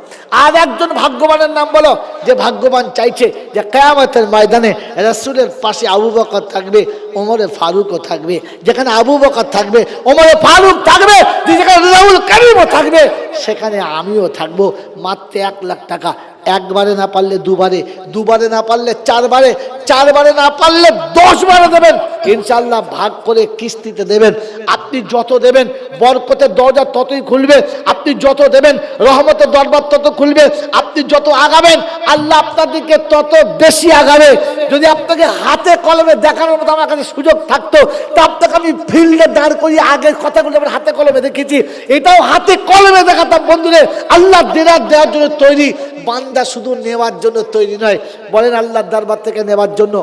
আর একজন ভাগ্যবানের নাম বলো, যে ভাগ্যবান চাইছে যে কিয়ামতের ময়দানে রাসূলের পাশে আবু বকর থাকবে, ওমরে ফারুকও থাকবে। যেখানে আবু বকর থাকবে, ওমরে ফারুক থাকবে, যেখানে রেজাউল করিমও থাকবে, সেখানে আমিও থাকবো। মাত্র 1 লাখ টাকা। একবারে না পারলে দুবারে, দুবারে না পারলে চারবারে, চারবারে না পারলে 10 বারে দেবেন। ইনশাআল্লাহ ভাগ করে কিস্তিতে দেবেন। আপনি যত দেবেন বরকতের দরজা ততই খুলবে, আপনি যত দেবেন রহমতের দরবার তত খুলবে, আপনি যত আগাবেন আল্লাহ আপনার দিকে তত বেশি আগাবে। যদি আপনাকে হাতে কলমে দেখানোর মতো আমার কাছে সুযোগ থাকতো, তা আপনাকে আমি ফিল্ডে দাঁড় করিয়ে আগের কথাগুলো আমি হাতে কলমে দেখেছি, এটাও হাতে কলমে দেখাতাম। বন্ধুরে, আল্লাহ দেওয়ার জন্য তৈরি, বান্দা শুধু নেওয়ার জন্য তৈরি নয়। বলেন আল্লাহর দরবার থেকে নেওয়ার জন্য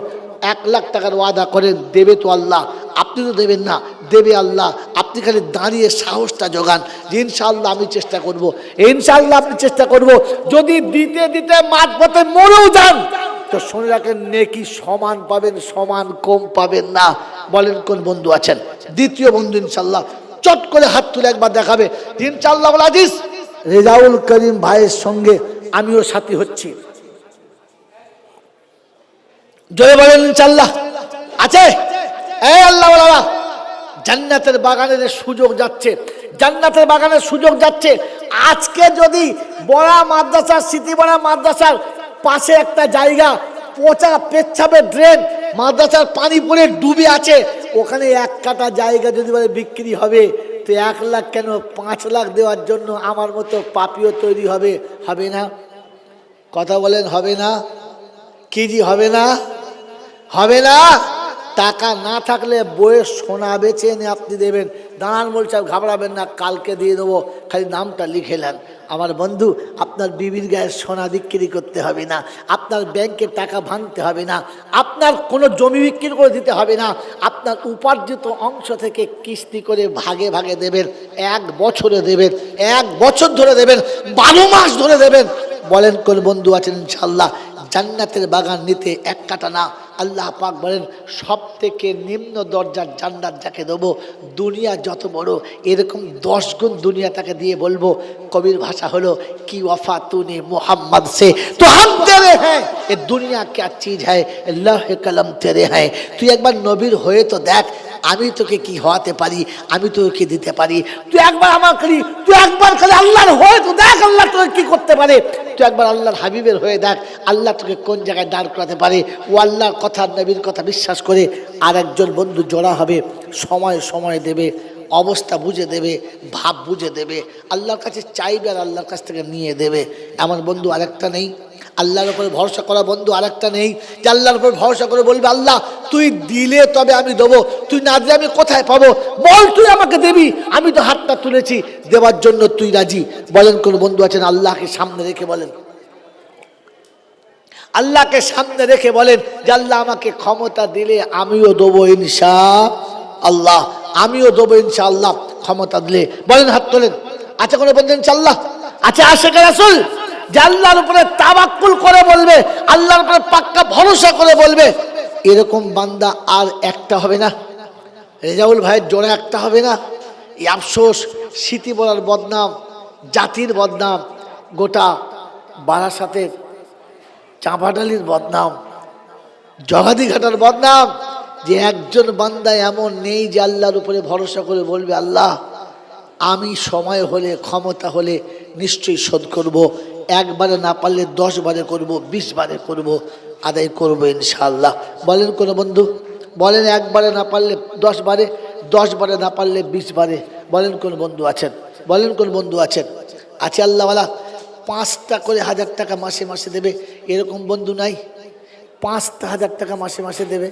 1 লাখ টাকার ওয়াদা করেন, দেবে তো আল্লাহ, আপনি তো দেবেন না, দেবে আল্লাহ। আপনি খালি দাঁড়িয়ে সাহসটা জোগান যে ইনশাআল্লাহ আমি চেষ্টা করব, ইনশাআল্লাহ আপনি চেষ্টা করব। যদি দিতে দিতে মাঝপথে মরেও যান তো শুনে রাখেন, নেকি সমান পাবেন, সমান কম পাবেন না। বলেন কোন বন্ধু আছেন? দ্বিতীয় বন্ধু ইনশাআল্লাহ চট করে হাত তুলে একবার দেখাবে ইনশাআল্লাহ আজিজ রেজাউল করিম ভাইয়ের সঙ্গে আমিও সাথী হচ্ছি। জোরে বলেন ইনশাআল্লাহ। আছে এই আল্লাহ ওয়ালা জান্নাতের বাগানের সুযোগ যাচ্ছে, জান্নাতের বাগানের সুযোগ যাচ্ছে। আজকে যদি বড়া মাদ্রাসার, স্মৃতি বড়া মাদ্রাসার পাশে একটা জায়গা পচা পেচ্ছাপের ড্রেন, মাদ্রাসার পানি পড়ে ডুবে আছে, ওখানে 1 কাঠা জায়গা যদি বলে বিক্রি হবে তো 1 লাখ কেন 5 লাখ দেওয়ার জন্য আমার মতো পাপিও তৈরি হবে, হবে না? কথা বলেন হবে না? কি জি হবে না? হবে না? টাকা না থাকলে বইয়ের সোনা বেচে এনে আপনি দেবেন, দাঁড়ান বলছে ঘাবড়াবেন না, কালকে দিয়ে দেবো, খালি নামটা লিখে নেন। আমার বন্ধু, আপনার বিবির গায়ে সোনা বিক্রি করতে হবে না, আপনার ব্যাংকের টাকা ভাঙতে হবে না, আপনার কোনো জমি বিক্রি করে দিতে হবে না, আপনার উপার্জিত অংশ থেকে কিস্তি করে ভাগে ভাগে দেবেন, 1 বছরে দেবেন, 1 বছর ধরে দেবেন, 12 মাস ধরে দেবেন। বলেন কোন বন্ধু আছেন ইনশাআল্লাহ জান্নাতের বাগান নিতে 1 কাঠা না? আল্লাহ পাক বলেন সব থেকে নিম্ন দরজার জান্নাত যাকে দেবো, দুনিয়া যত বড় এরকম 10 গুণ দুনিয়াটাকে দিয়ে বলবো। কবির ভাষা হলো কি ওয়াফা তूने मोहम्मद से तो हम तेरे हैं, ये दुनिया क्या चीज है, लौह कलम तेरे हैं। তুই একবার নবীর হয়ে তো দেখ, আমি তোকে কি হওয়াতে পারি, আমি তোকে দিতে পারি। তুই একবার আমার খালি, তুই একবার খালি আল্লাহর হয়ে তো দেখ, আল্লাহ তোকে কি করতে পারে। তুই একবার আল্লাহর হাবিবের হয়ে দেখ, আল্লাহ তোকে কোন জায়গায় দাঁড় করাতে পারে। ও আল্লাহর কথা, নবীর কথা বিশ্বাস করে আর একজন বন্ধু জোড়া হবে, সময় সময় দেবে, অবস্থা বুঝে দেবে, ভাব বুঝে দেবে, আল্লাহর কাছে চাইবে আর আল্লাহর কাছ থেকে নিয়ে দেবে। এমন বন্ধু আরেকটা নেই? আল্লাহর উপরে ভরসা করা বন্ধু আরেকটা নেই যে আল্লাহর উপর ভরসা করে বলবে আল্লাহ তুই দিলে তবে আমি দেবো, তুই না দিলে আমি কোথায় পাবো, বল তুই আমাকে দিবি, আমি তো হাতটা তুলেছি দেওয়ার জন্য, তুই রাজি। বলেন কোন বন্ধু আছেন আল্লাহকে সামনে রেখে বলেন, আল্লাহকে সামনে রেখে বলেন যে আল্লাহ আমাকে ক্ষমতা দিলে আমিও দেবো ইনশাআল্লাহ, আমিও দেবো ইনশাআল্লাহ ক্ষমতা দিলে। বলেন হাত তোলেন। আচ্ছা কোনো বন্ধু ইনশাআল্লাহ? আচ্ছা আশিক রাসূল যে আল্লাহর উপরে তাওয়াক্কুল করে বলবে, আল্লাহর উপরে পাক্কা ভরসা করে বলবে, এরকম বান্দা আর একটা হবে না? রেজাউল ভাইয়ের জোড়া একটা হবে না? এই আফসোস, স্মৃতি বলার বদনাম, জাতির বদনাম, গোটা বারাসাতের চাঁপাডালির বদনাম, জগাদিঘাটার বদনাম যে একজন বান্দা এমন নেই যে আল্লাহর উপরে ভরসা করে বলবে আল্লাহ আমি সময় হলে, ক্ষমতা হলে নিশ্চয়ই শোধ করব, একবারে না পারলে 10 বারে করব, 20 বারে করব, আদায় করব ইনশাআল্লাহ। বলেন কোন বন্ধু? বলেন একবারে না পারলে 10 বারে, 10 বারে না পারলে 20 বারে। বলেন কোন বন্ধু আছেন? বলেন কোন বন্ধু আছেন? আছে আল্লাহওয়ালা 5টা করে 1000 টাকা মাসে মাসে দেবে, এরকম বন্ধু নাই? 5,000 টাকা মাসে মাসে দেবে,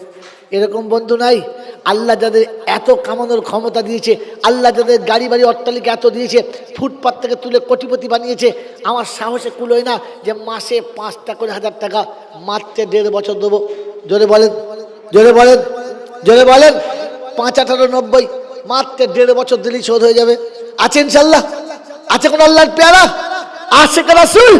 এরকম বন্ধু নাই? আল্লাহ যাদের এত কামানোর ক্ষমতা দিয়েছে, আল্লাহ যাদের গাড়ি বাড়ি অট্টালিকা এত দিয়েছে, ফুটপাত থেকে তুলে কোটিপতি বানিয়েছে, আমার সাহসে কুলোয় না যে মাসে 5টা করে 1000 টাকা মাত্র 1.5 বছর দেবো। জোরে বলেন, জোরে বলেন, জোরে বলেন। 5 18 90, মাত্র 1.5 বছর দিলেই শোধ হয়ে যাবে। আছে ইনশাআল্লাহ? আছে কোন আল্লাহর পেয়ারা আশিক রাসূল?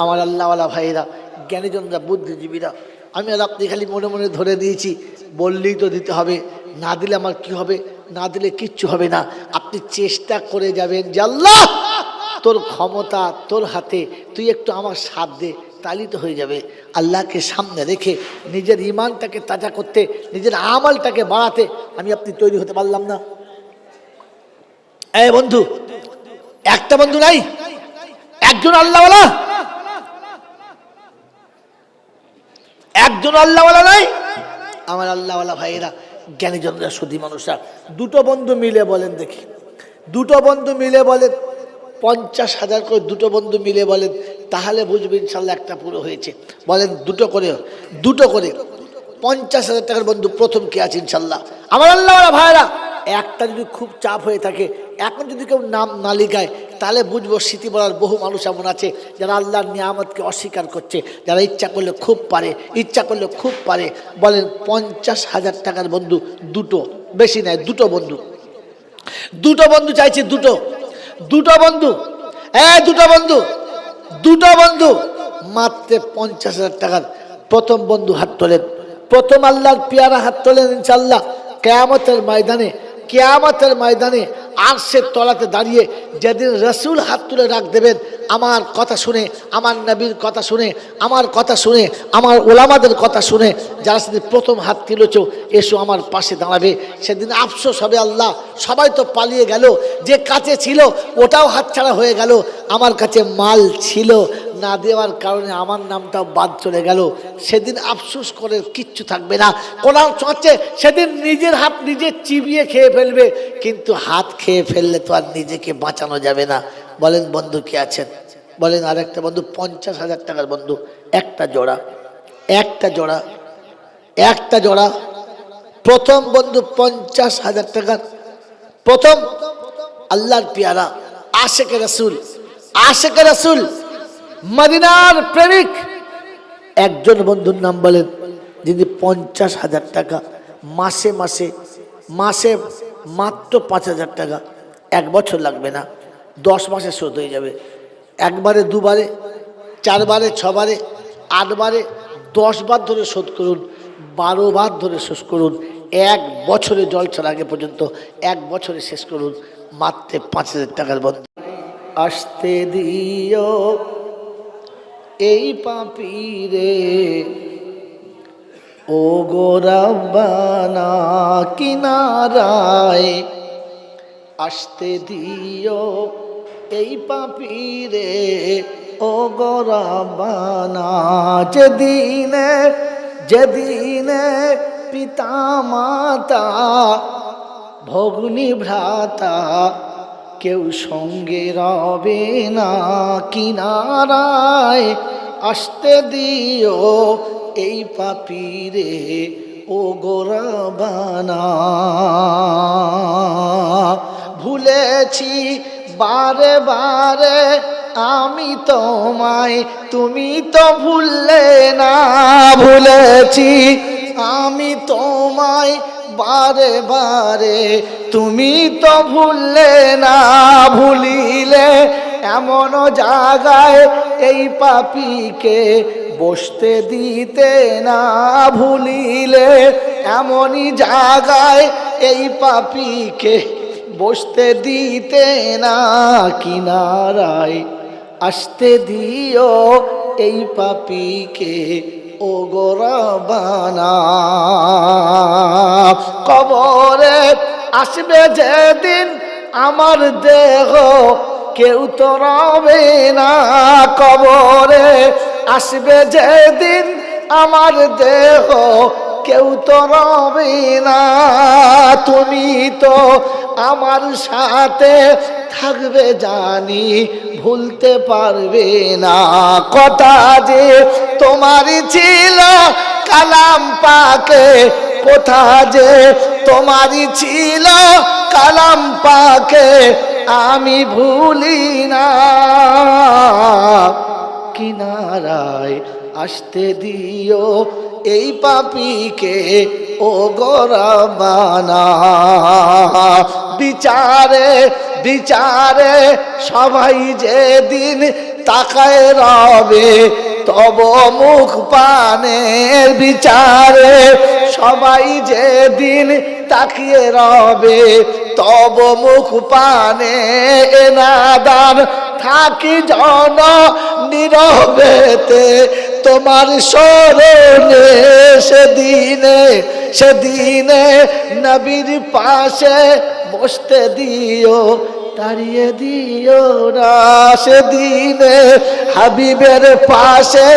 আমার আল্লাহওয়ালা ভাইরা, জ্ঞানীজনরা, বুদ্ধিজীবীরা, আমি আর আপনি খালি মনে মনে ধরে দিয়েছি বললেই তো দিতে হবে, না দিলে আমার কি হবে, না দিলে কিচ্ছু হবে না। আপনি চেষ্টা করে যাবেন যে আল্লাহ তোর ক্ষমতা তোর হাতে, তুই একটু আমার সাথ দে, তাহলেই তো হয়ে যাবে। আল্লাহকে সামনে রেখে নিজের ইমানটাকে তাজা করতে, নিজের আমলটাকে বাড়াতে আমি আপনি তৈরি হতে পারলাম না? এই বন্ধু, একটা বন্ধু নাই? একজন আল্লাহওয়ালা, একজন আল্লাহওয়ালা নাই? আমার আল্লাহওয়ালা ভাইয়েরা, জ্ঞানীজনরা, সুধী মানুষরা, 2টো বন্ধু মিলে বলেন দেখি, 2টো বন্ধু মিলে বলেন, 50,000 করে 2টো বন্ধু মিলে বলেন, তাহলে বুঝবেন ইনশাআল্লাহ একটা পুরো হয়েছে। বলেন 2টো করে, 2টো করে 50,000 টাকার বন্ধু প্রথম কে আছে ইনশাআল্লাহ? আমার আল্লাহওয়ালা ভাইয়েরা, একটা যদি খুব চাপ হয়ে থাকে, এখন যদি কেউ নাম না লিখায়, তাহলে বুঝবো স্মৃতি বলার বহু মানুষ এমন আছে যারা আল্লাহর নিয়ামতকে অস্বীকার করছে, যারা ইচ্ছা করলে খুব পারে, ইচ্ছা করলে খুব পারে। বলেন 50,000 টাকার বন্ধু দুটো, বেশি নয়, দুটো বন্ধু, দুটো বন্ধু চাইছি, দুটো বন্ধু, দুটো বন্ধু মাত্র 50,000 টাকার। প্রথম বন্ধু হাত তোলেন, প্রথম আল্লাহর পেয়ারা হাত তোলেন। ইনশাআল্লাহ কিয়ামতের ময়দানে আরশের তলাতে দাঁড়িয়ে যেদিন রাসূল হাত তুলে রাখ দেবেন, আমার কথা শুনে, আমার নবীর কথা শুনে, আমার কথা শুনে, আমার ওলামাদের কথা শুনে যারা সেদিন প্রথম হাত তুলেছ এসো আমার পাশে দাঁড়াবে, সেদিন আফসোস হবে, আল্লাহ সবাই তো পালিয়ে গেল, যে কাছে ছিল ওটাও হাতছাড়া হয়ে গেল, আমার কাছে মাল ছিল না দেওয়ার কারণে আমার নামটাও বাদ চলে গেল। সেদিন আফসোস করে কিচ্ছু থাকবে না। কোরআন চলছে সেদিন নিজের হাত নিজে চিবিয়ে খেয়ে ফেলবে, কিন্তু হাত খেয়ে ফেললে তো আর নিজেকে বাঁচানো যাবে না। বলেন বন্ধু কি আছেন? বলেন আরেকটা বন্ধু 50,000 টাকার বন্ধু, একটা জোড়া। প্রথম বন্ধু 50,000 টাকার, প্রথম আল্লাহর পেয়ারা আশেকে রাসূল মদিনার প্রেমিক একজন বন্ধুর নাম বলেন, যিনি 50,000 টাকা মাসে মাত্র 5,000 টাকা, 1 বছর লাগবে না, 10 মাসে শোধ হয়ে যাবে। একবারে, দুবারে, 4 বারে, 6 বারে, 8 বারে, 10 বার ধরে শোধ করুন, 12 বার ধরে শোধ করুন, 1 বছরে জল ছাড়া আগে পর্যন্ত 1 বছরে শেষ করুন, মাত্র 5,000 টাকার বন্ধু। আসতে দিও এই পাপীরে ও গো রব্বানা কিনারায়, আসতে দিও এই পাপীরে ও গো রব্বানা। যেদিনে পিতা মাতা ভগ্নী ভ্রাতা কেউ সঙ্গে রবে না কিনারায়, আসতে দিও এই পাপীরে ও গো রব্বানা। ভুলেছি বারে বারে আমি তোমায়, তুমি তো ভুললে না, ভুলেছি আমি তোমায় বারে বারে, তুমি তো ভুললে না, ভুলিলে এমন জায়গায় এই পাপীকে বসতে দিতে না, ভুলিলে এমনই জায়গায় এই পাপীকে বসতে দিতে না কিনারায়, আসতে দিও এই পাপীকে ও গো রব্বানা। কবরে আসবে যেদিন আমার দেহ কেউ তো রবে না, কবরে আসবে যেদিন আমার দেহ কেউ তো রবে না, তুমি তো আমার সাথে থাকবে জানি ভুলতে পারবে না, কথা যে তোমারই ছিল কালাম পাকে, কথা যে তোমারই ছিল কালাম পাকে, আমি ভুলি না কিনারায়, আসতে দিও এই পাপীকে ও গো রব্বানা। বিচারে সবাই যেদিন তাকায় রবে তব মুখ পানে, বিচারে সবাই যেদিন তাকিয়ে রবে তব মুখ পানে, এনাদান থাকি জন নীরবেতে তোমার স্মরণে, সেদিনে নবীর পাশে বসতে দিও, তাড়িয়ে দিও না, সেদিনে হাবিবের পাশে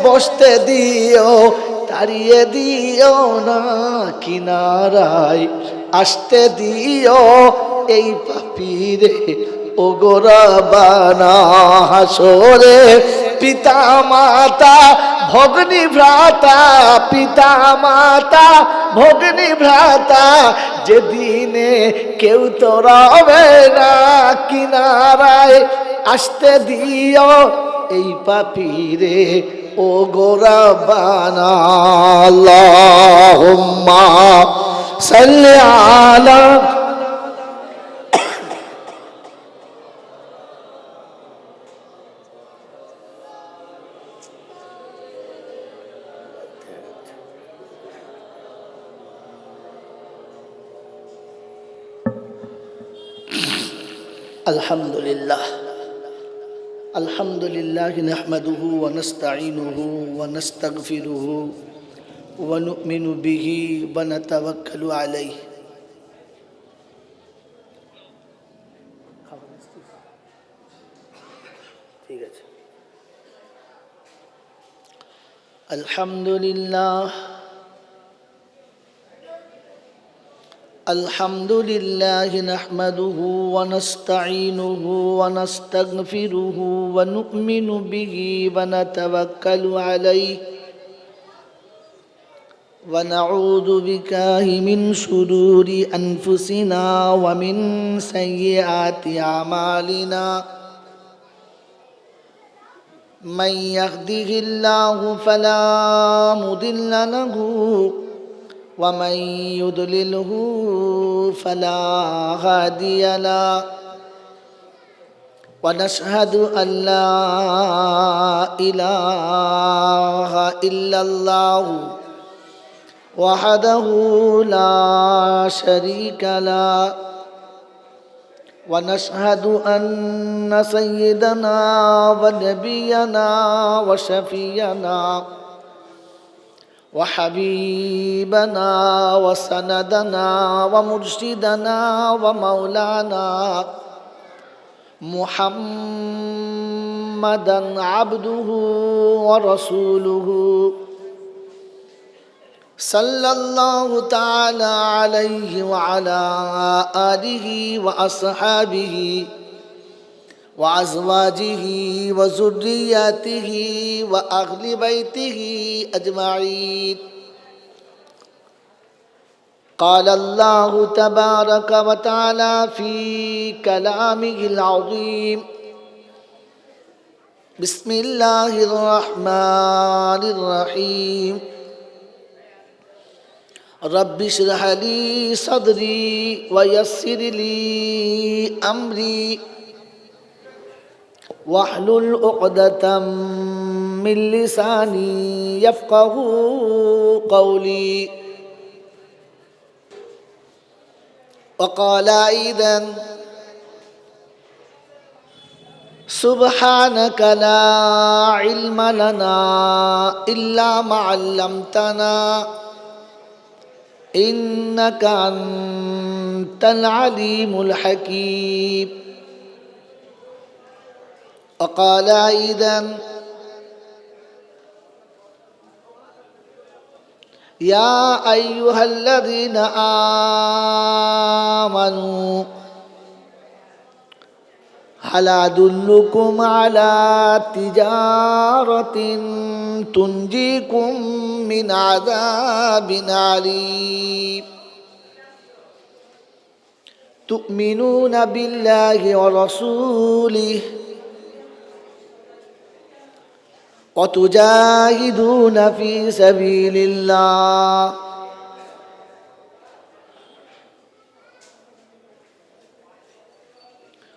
বসতে দিও, তাড়িয়ে দিও না কিনারায়, আসতে দিও এই পাপীরে ও গো রব্বানা। হাসরে পিতা মাতা ভগ্নী ভ্রাতা, পিতা মাতা ভগ্নী ভ্রাতা, যেদিনে কেউ তো রবে না কিনারায়, আসতে দিও এই পাপীরে ও গো রব্বানা। আল্লাহুম্মা সাল্লি আলা আলহামদুলিল্লাহ আলহামদুলিল্লাহ নাহমাদুহু ওয়া নাস্তাঈনুহু ওয়া নাস্তাগফিরুহু ওয়া নু'মিনু বিহি ওয়া নাতাওয়াক্কালু আলাইহি। ঠিক আছে। আলহামদুলিল্লাহ الحمد لله نحمده ونستعينه ونستغفره ونؤمن به ونتوكل عليه ونعوذ بك من شرور أنفسنا ومن سيئات أعمالنا من يهده الله فلا مضل له ومن يضلله فلا هادي له ونشهد أن لا إله إلا الله وحده لا شريك له ونشهد أن سيدنا ونبينا وشفينا وحبيبنا وسندنا ومرشدنا ومولانا محمدا عبده ورسوله صلى الله تعالى عليه وعلى آله وأصحابه وأزواجه وذرياته وأهل بيته أجمعين. قال الله تبارك وتعالى في كلامه العظيم: بسم الله الرحمن الرحيم. رب اشرح لي صدري ويسر لي أمري واحلل عقدة من لساني يفقه قولي. وقال أيضا: سبحانك لا علم لنا إلا ما علمتنا إنك أنت العليم الحكيم. وقال أيضا: يا أيها الذين آمنوا هل أدلكم على تجارة تنجيكم من عذاب أليم تؤمنون بالله ورسوله وتجاهدون في سبيل الله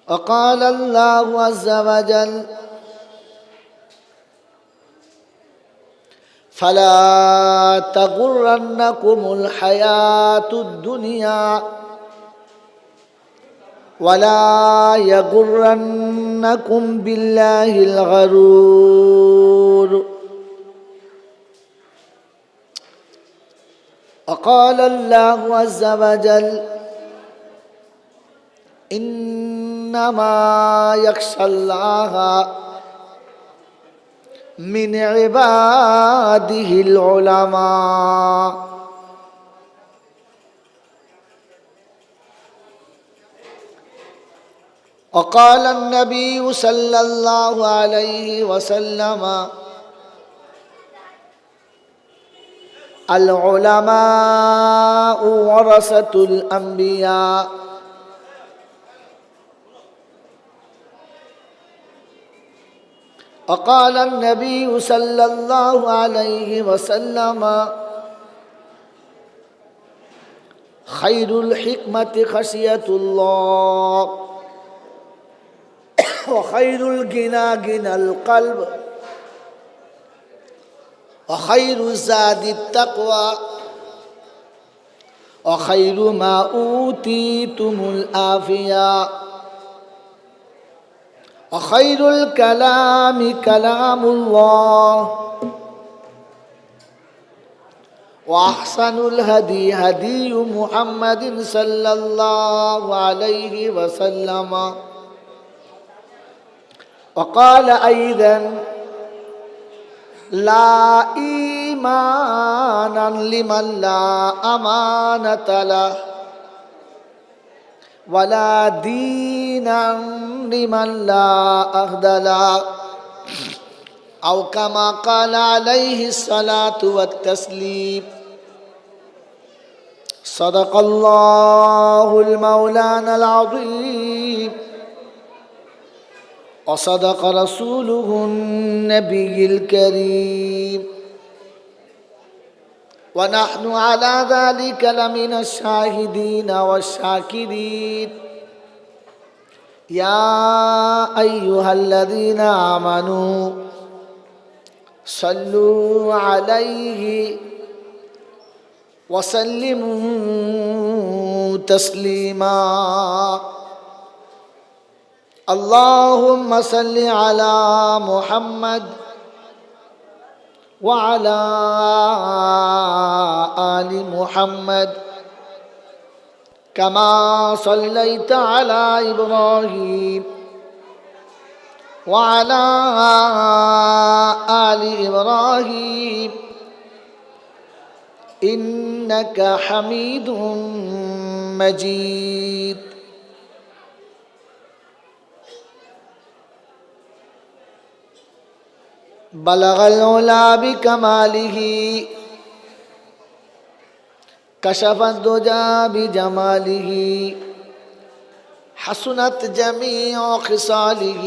وقال الله عز وجل: فلا تغرنكم الحياة الدنيا ولا يغرنكم بالله الغرور. وقال الله عز وجل: إنما يخشى الله من عباده العلماء. وقال النبي صلى الله عليه وسلم: আল উলামা ওয়ারাসাতুল আম্বিয়া। وقال النبي صلى الله عليه وسلم خير الحكمة خشية الله وخير الغنى غنى القلب وخير الزاد التقوى وخير ما أوتيتم العافية وخير الكلام كلام الله وأحسن الهدي هدي محمد صلى الله عليه وسلم. وقال أيضا لا إيمان لمن لا أمانة له ولا دينا لمن لا عهد له أو كما قال عليه الصلاة والتسليم. صدق الله المولانا العظيم وصدق رسوله النبي الكريم ونحن على ذلك لمن الشاهدين والشاكرين. يا أيها الذين آمنوا صلوا عليه وسلموا تسليما. اللهم صل على محمد وعلى آل محمد كما صليت على إبراهيم وعلى آل إبراهيم إنك حميد مجيد. بلغ العلا بكماله كشف الدجى بجماله حسنت جميع خصاله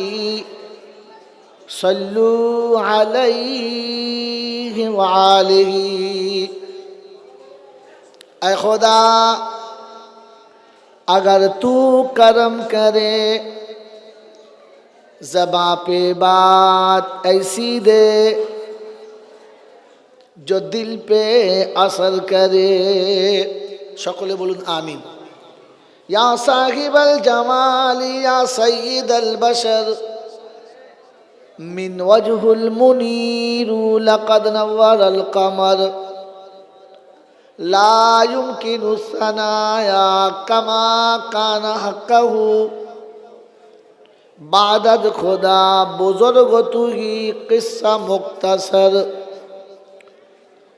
صلوا عليه وآله. اے خدا اگر تو کرم کرے ज़बां पे बात ऐसी दे जो दिल पे असर करे. সকলে বলুন আমিন. या साहिबल जमाल या सय्यिदल बशर मिन वजहुल मुनीर लक़द नव्वरल क़मर ला युमकिनु सनाया कमा काना हक़्क़हु बादद खुदा बुजुर्ग तू ही किस्सा मुख्तसर.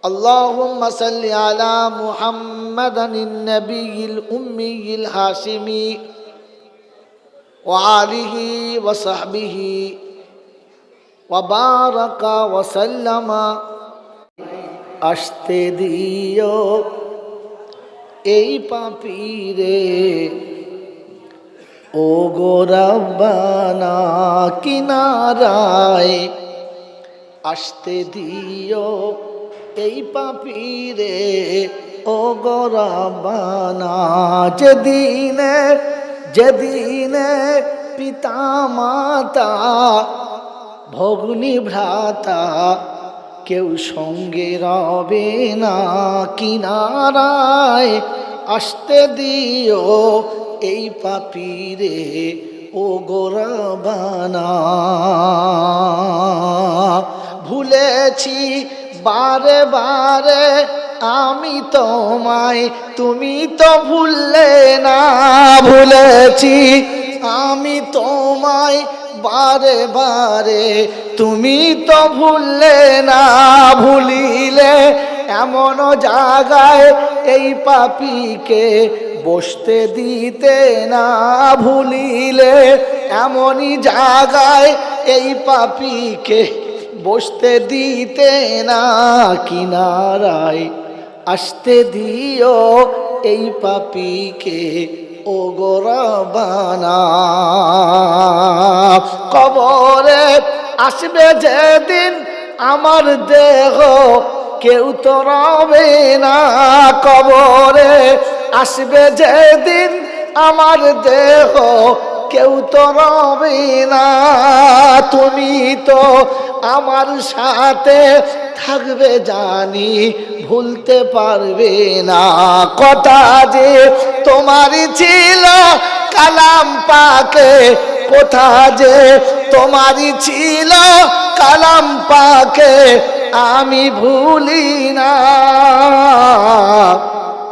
अल्लाहुम्मा सल्लि अला मुहम्मदन नबील उम्मील हाशिमी व आलिहि व सहबिहि व बारका व सल्लमा. আসতে দিও এই পাপীরে ও গো রব্বানা কিনারায়. আসতে দিও এই পাপীরে ও গো রব্বানা. যেদিনে যেদিনে পিতা মাতা ভগ্নী ভ্রাতা কেউ সঙ্গে রবে না কিনারায়. আসতে দিও এই পাপীরে ও গো রব্বানা. ভুলেছি বারে বারে আমি তোমায় তুমি তো ভুললে না. ভুলেছি আমি তোমায় বারে বারে তুমি তো ভুললে না. ভুলিলে এমন জায়গায় এই পাপীকে বসতে দিতে না. ভুলিলে এমনই জায়গায় এই পাপীকে বসতে দিতে না কিনারায়. আসতে দিও এই পাপীকে ও গো রব্বানা। কবরে আসবে যেদিন আমার দেহ কেউ তো রবে না। কবরে আসবে যেদিন আমার দেহ কেউ তো রবে না। তুমি তো আমার সাথে থাকবে জানি, ভুলতে পারবে না। কথা যে তোমারই ছিল কালাম পাকে, কথা যে তোমারই ছিল কালাম পাকে, আমি ভুলি না।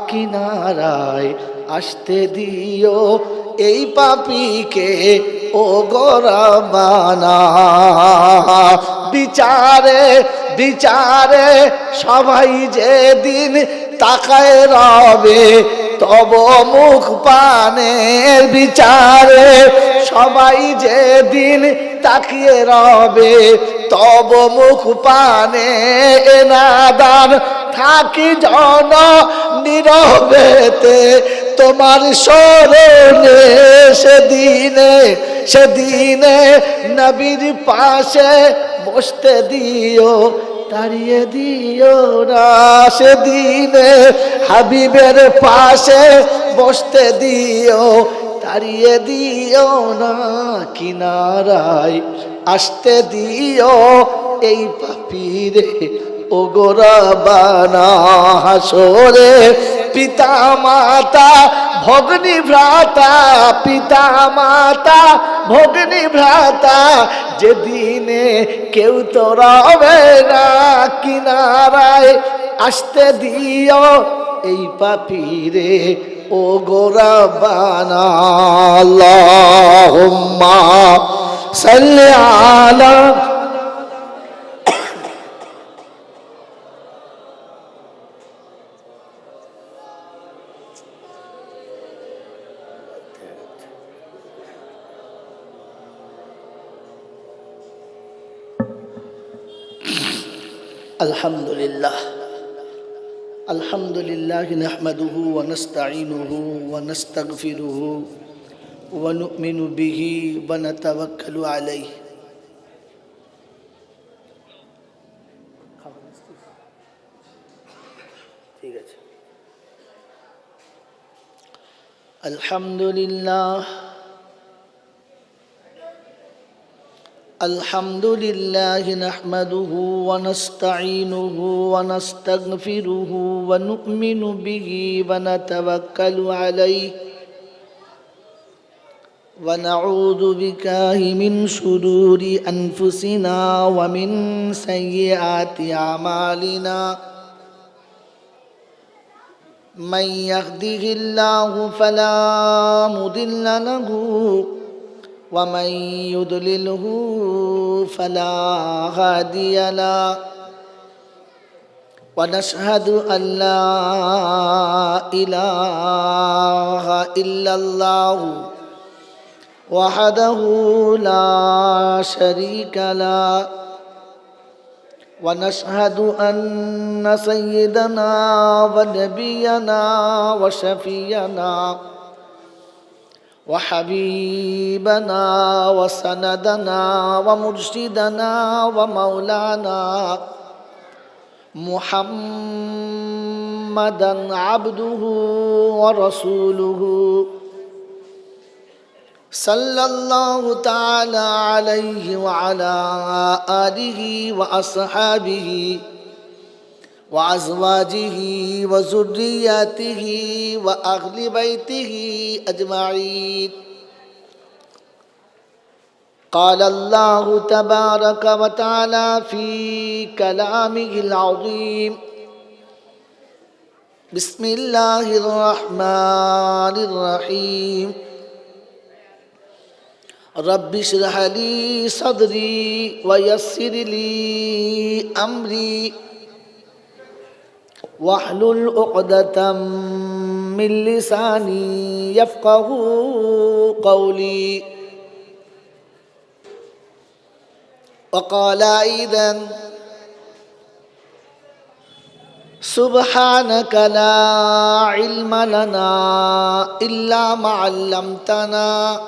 কিনারায় আসতে দিও এই পাপীকে ও গো রব্বানা। বিচারে বিচারে সবাই যেদিন তাকায় রবে তব মুখ পানে। বিচারে সবাই যেদিন তাকিয়ে রবে তব মুখ পানে। এনাদান থাকি জন নীরবেতে তোমার স্মরণে। সেদিনে সেদিনে নবীর পাশে বসতে দিও, দাঁড়িয়ে দিও না। সেদিনে হাবিবের পাশে বসতে দিও, দাঁড়িয়ে দিও না। কিনারায় আসতে দিও এই পাপীরে ও গো রব্বানা। হাসরে পিতা মাতা ভগ্নী ভ্রাতা, পিতা মাতা ভগ্নী ভ্রাতা যেদিনে কেউ তো রবে না। কিনারায় আসতে দিও এই পাপীরে ও গো রব্বানা। আল্লাহুম্মা সাল্লি আলা আলহামদুলিল্লাহ। আলহামদুলিল্লাহ নাহমাদুহু ওয়া নাস্তাঈনুহু ওয়া নাস্তাগফিরুহু ওয়া নু'মিনু বিহি ওয়া নাতাওয়াক্কালু আলাইহি। ঠিক আছে। আলহামদুলিল্লাহ الحمد لله نحمده ونستعينه ونستغفره ونؤمن به ونتوكل عليه ونعوذ بالله من شرور أنفسنا ومن سيئات أعمالنا من يهده الله فلا مضل له ومن يضلله فلا هادي له ونشهد أن لا إله إلا الله وحده لا شريك له ونشهد أن سيدنا ونبينا وشفينا وحبيبنا وسندنا ومرشدنا ومولانا محمدا عبده ورسوله صلى الله تعالى عليه وعلى آله وأصحابه وأزواجه وذرياته وأهل بيته أجمعين. قال الله تبارك وتعالى في كلامه العظيم بسم الله الرحمن الرحيم رب اشرح لي صدري ويسر لي أمري واحلل عقدة من لساني يفقه قولي. وقال أيضا سبحانك لا علم لنا إلا ما علمتنا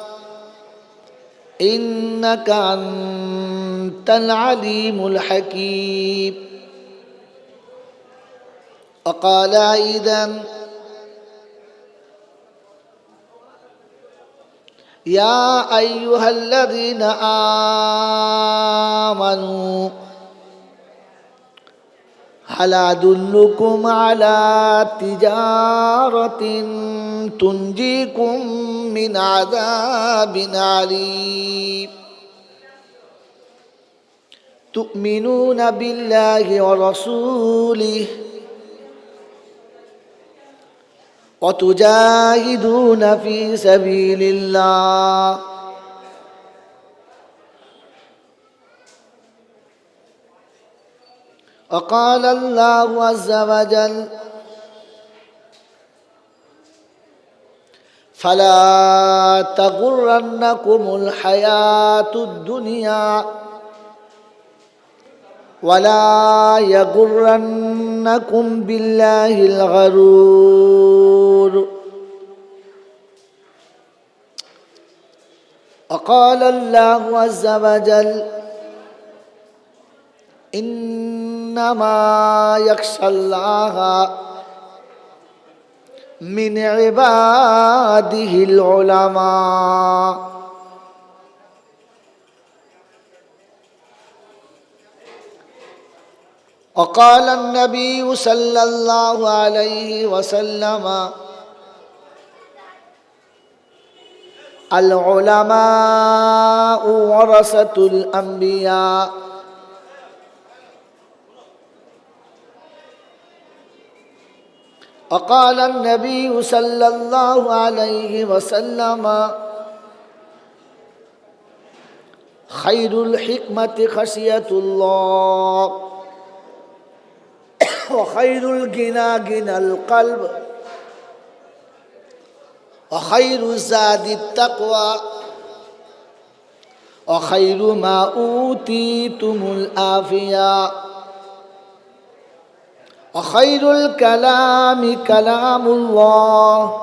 إنك أنت العليم الحكيم. وقال أيضا يا أيها الذين آمنوا هل أدلكم على تجارة تنجيكم من عذاب أليم تؤمنون بالله ورسوله وتجاهدون في سبيل الله وقال الله عز وجل فلا تغرنكم الحياة الدنيا ولا يغرنكم بالله الغرور. وقال الله عز وجل إنما يخشى الله من عباده العلماء. وقال النبي صلى الله عليه وسلم العلماء ورثة الأنبياء. وقال النبي صلى الله عليه وسلم خير الحكمة خشية الله وخير الغنى غنى القلب وخير الزاد التقوى وخير ما أوتيتم العافية وخير الكلام كلام الله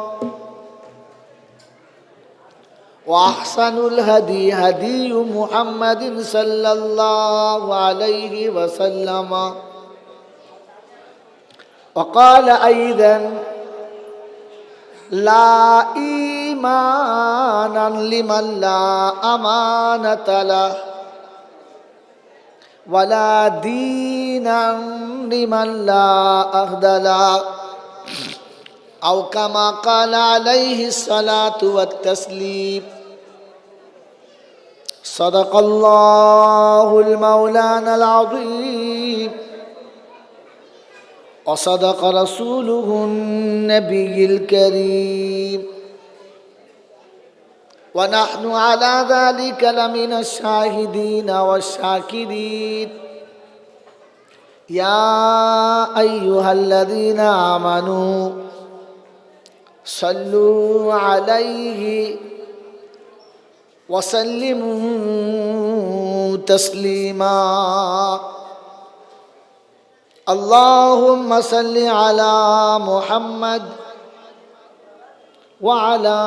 وأحسن الهدي هدي محمد صلى الله عليه وسلم. وقال أيضا لا إيمان لمن لا أمانة له ولا دينا لمن لا عهد له أو كما قال عليه الصلاة والتسليم. صدق الله المولانا العظيم وصدق رسوله النبي الكريم ونحن على ذلك لمن الشاهدين والشاكرين. يا أيها الذين آمنوا صلوا عليه وسلموا تسليما. اللهم صل على محمد وعلى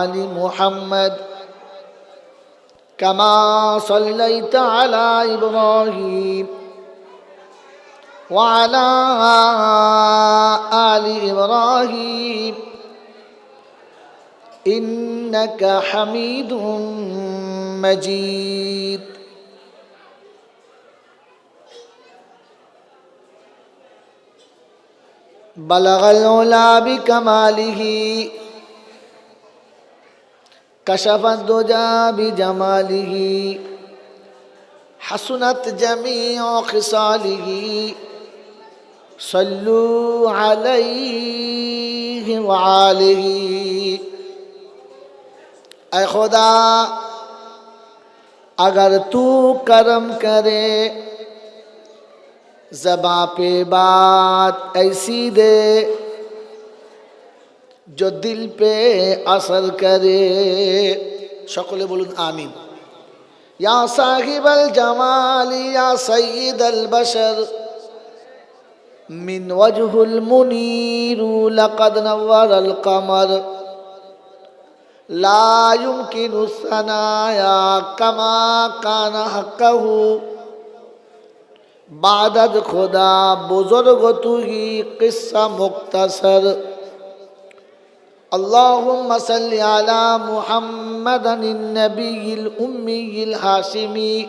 آل محمد كما صليت على إبراهيم وعلى آل إبراهيم إنك حميد مجيد. بلغ العلا بكماله كشف الدجى بجماله حسنت جميع خصاله صلوا عليه وآله. اے خدا اگر تو کرم کرے ज़बां पे बात ऐसी दे जो दिल पे असर करे। সকলে বলুন আমিন। या साहिबल जमाल या सय्यिदल बशर من وجه المنير لقد نور القمر لا يمكن الثنايا كما كان حقه بعد خدا بزرگ تو ہی قصہ مختصر اللهم صل على محمد النبي الأمي الهاشمي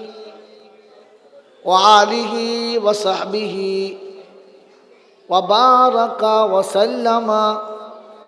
وآله وصحبه وبارك وسلم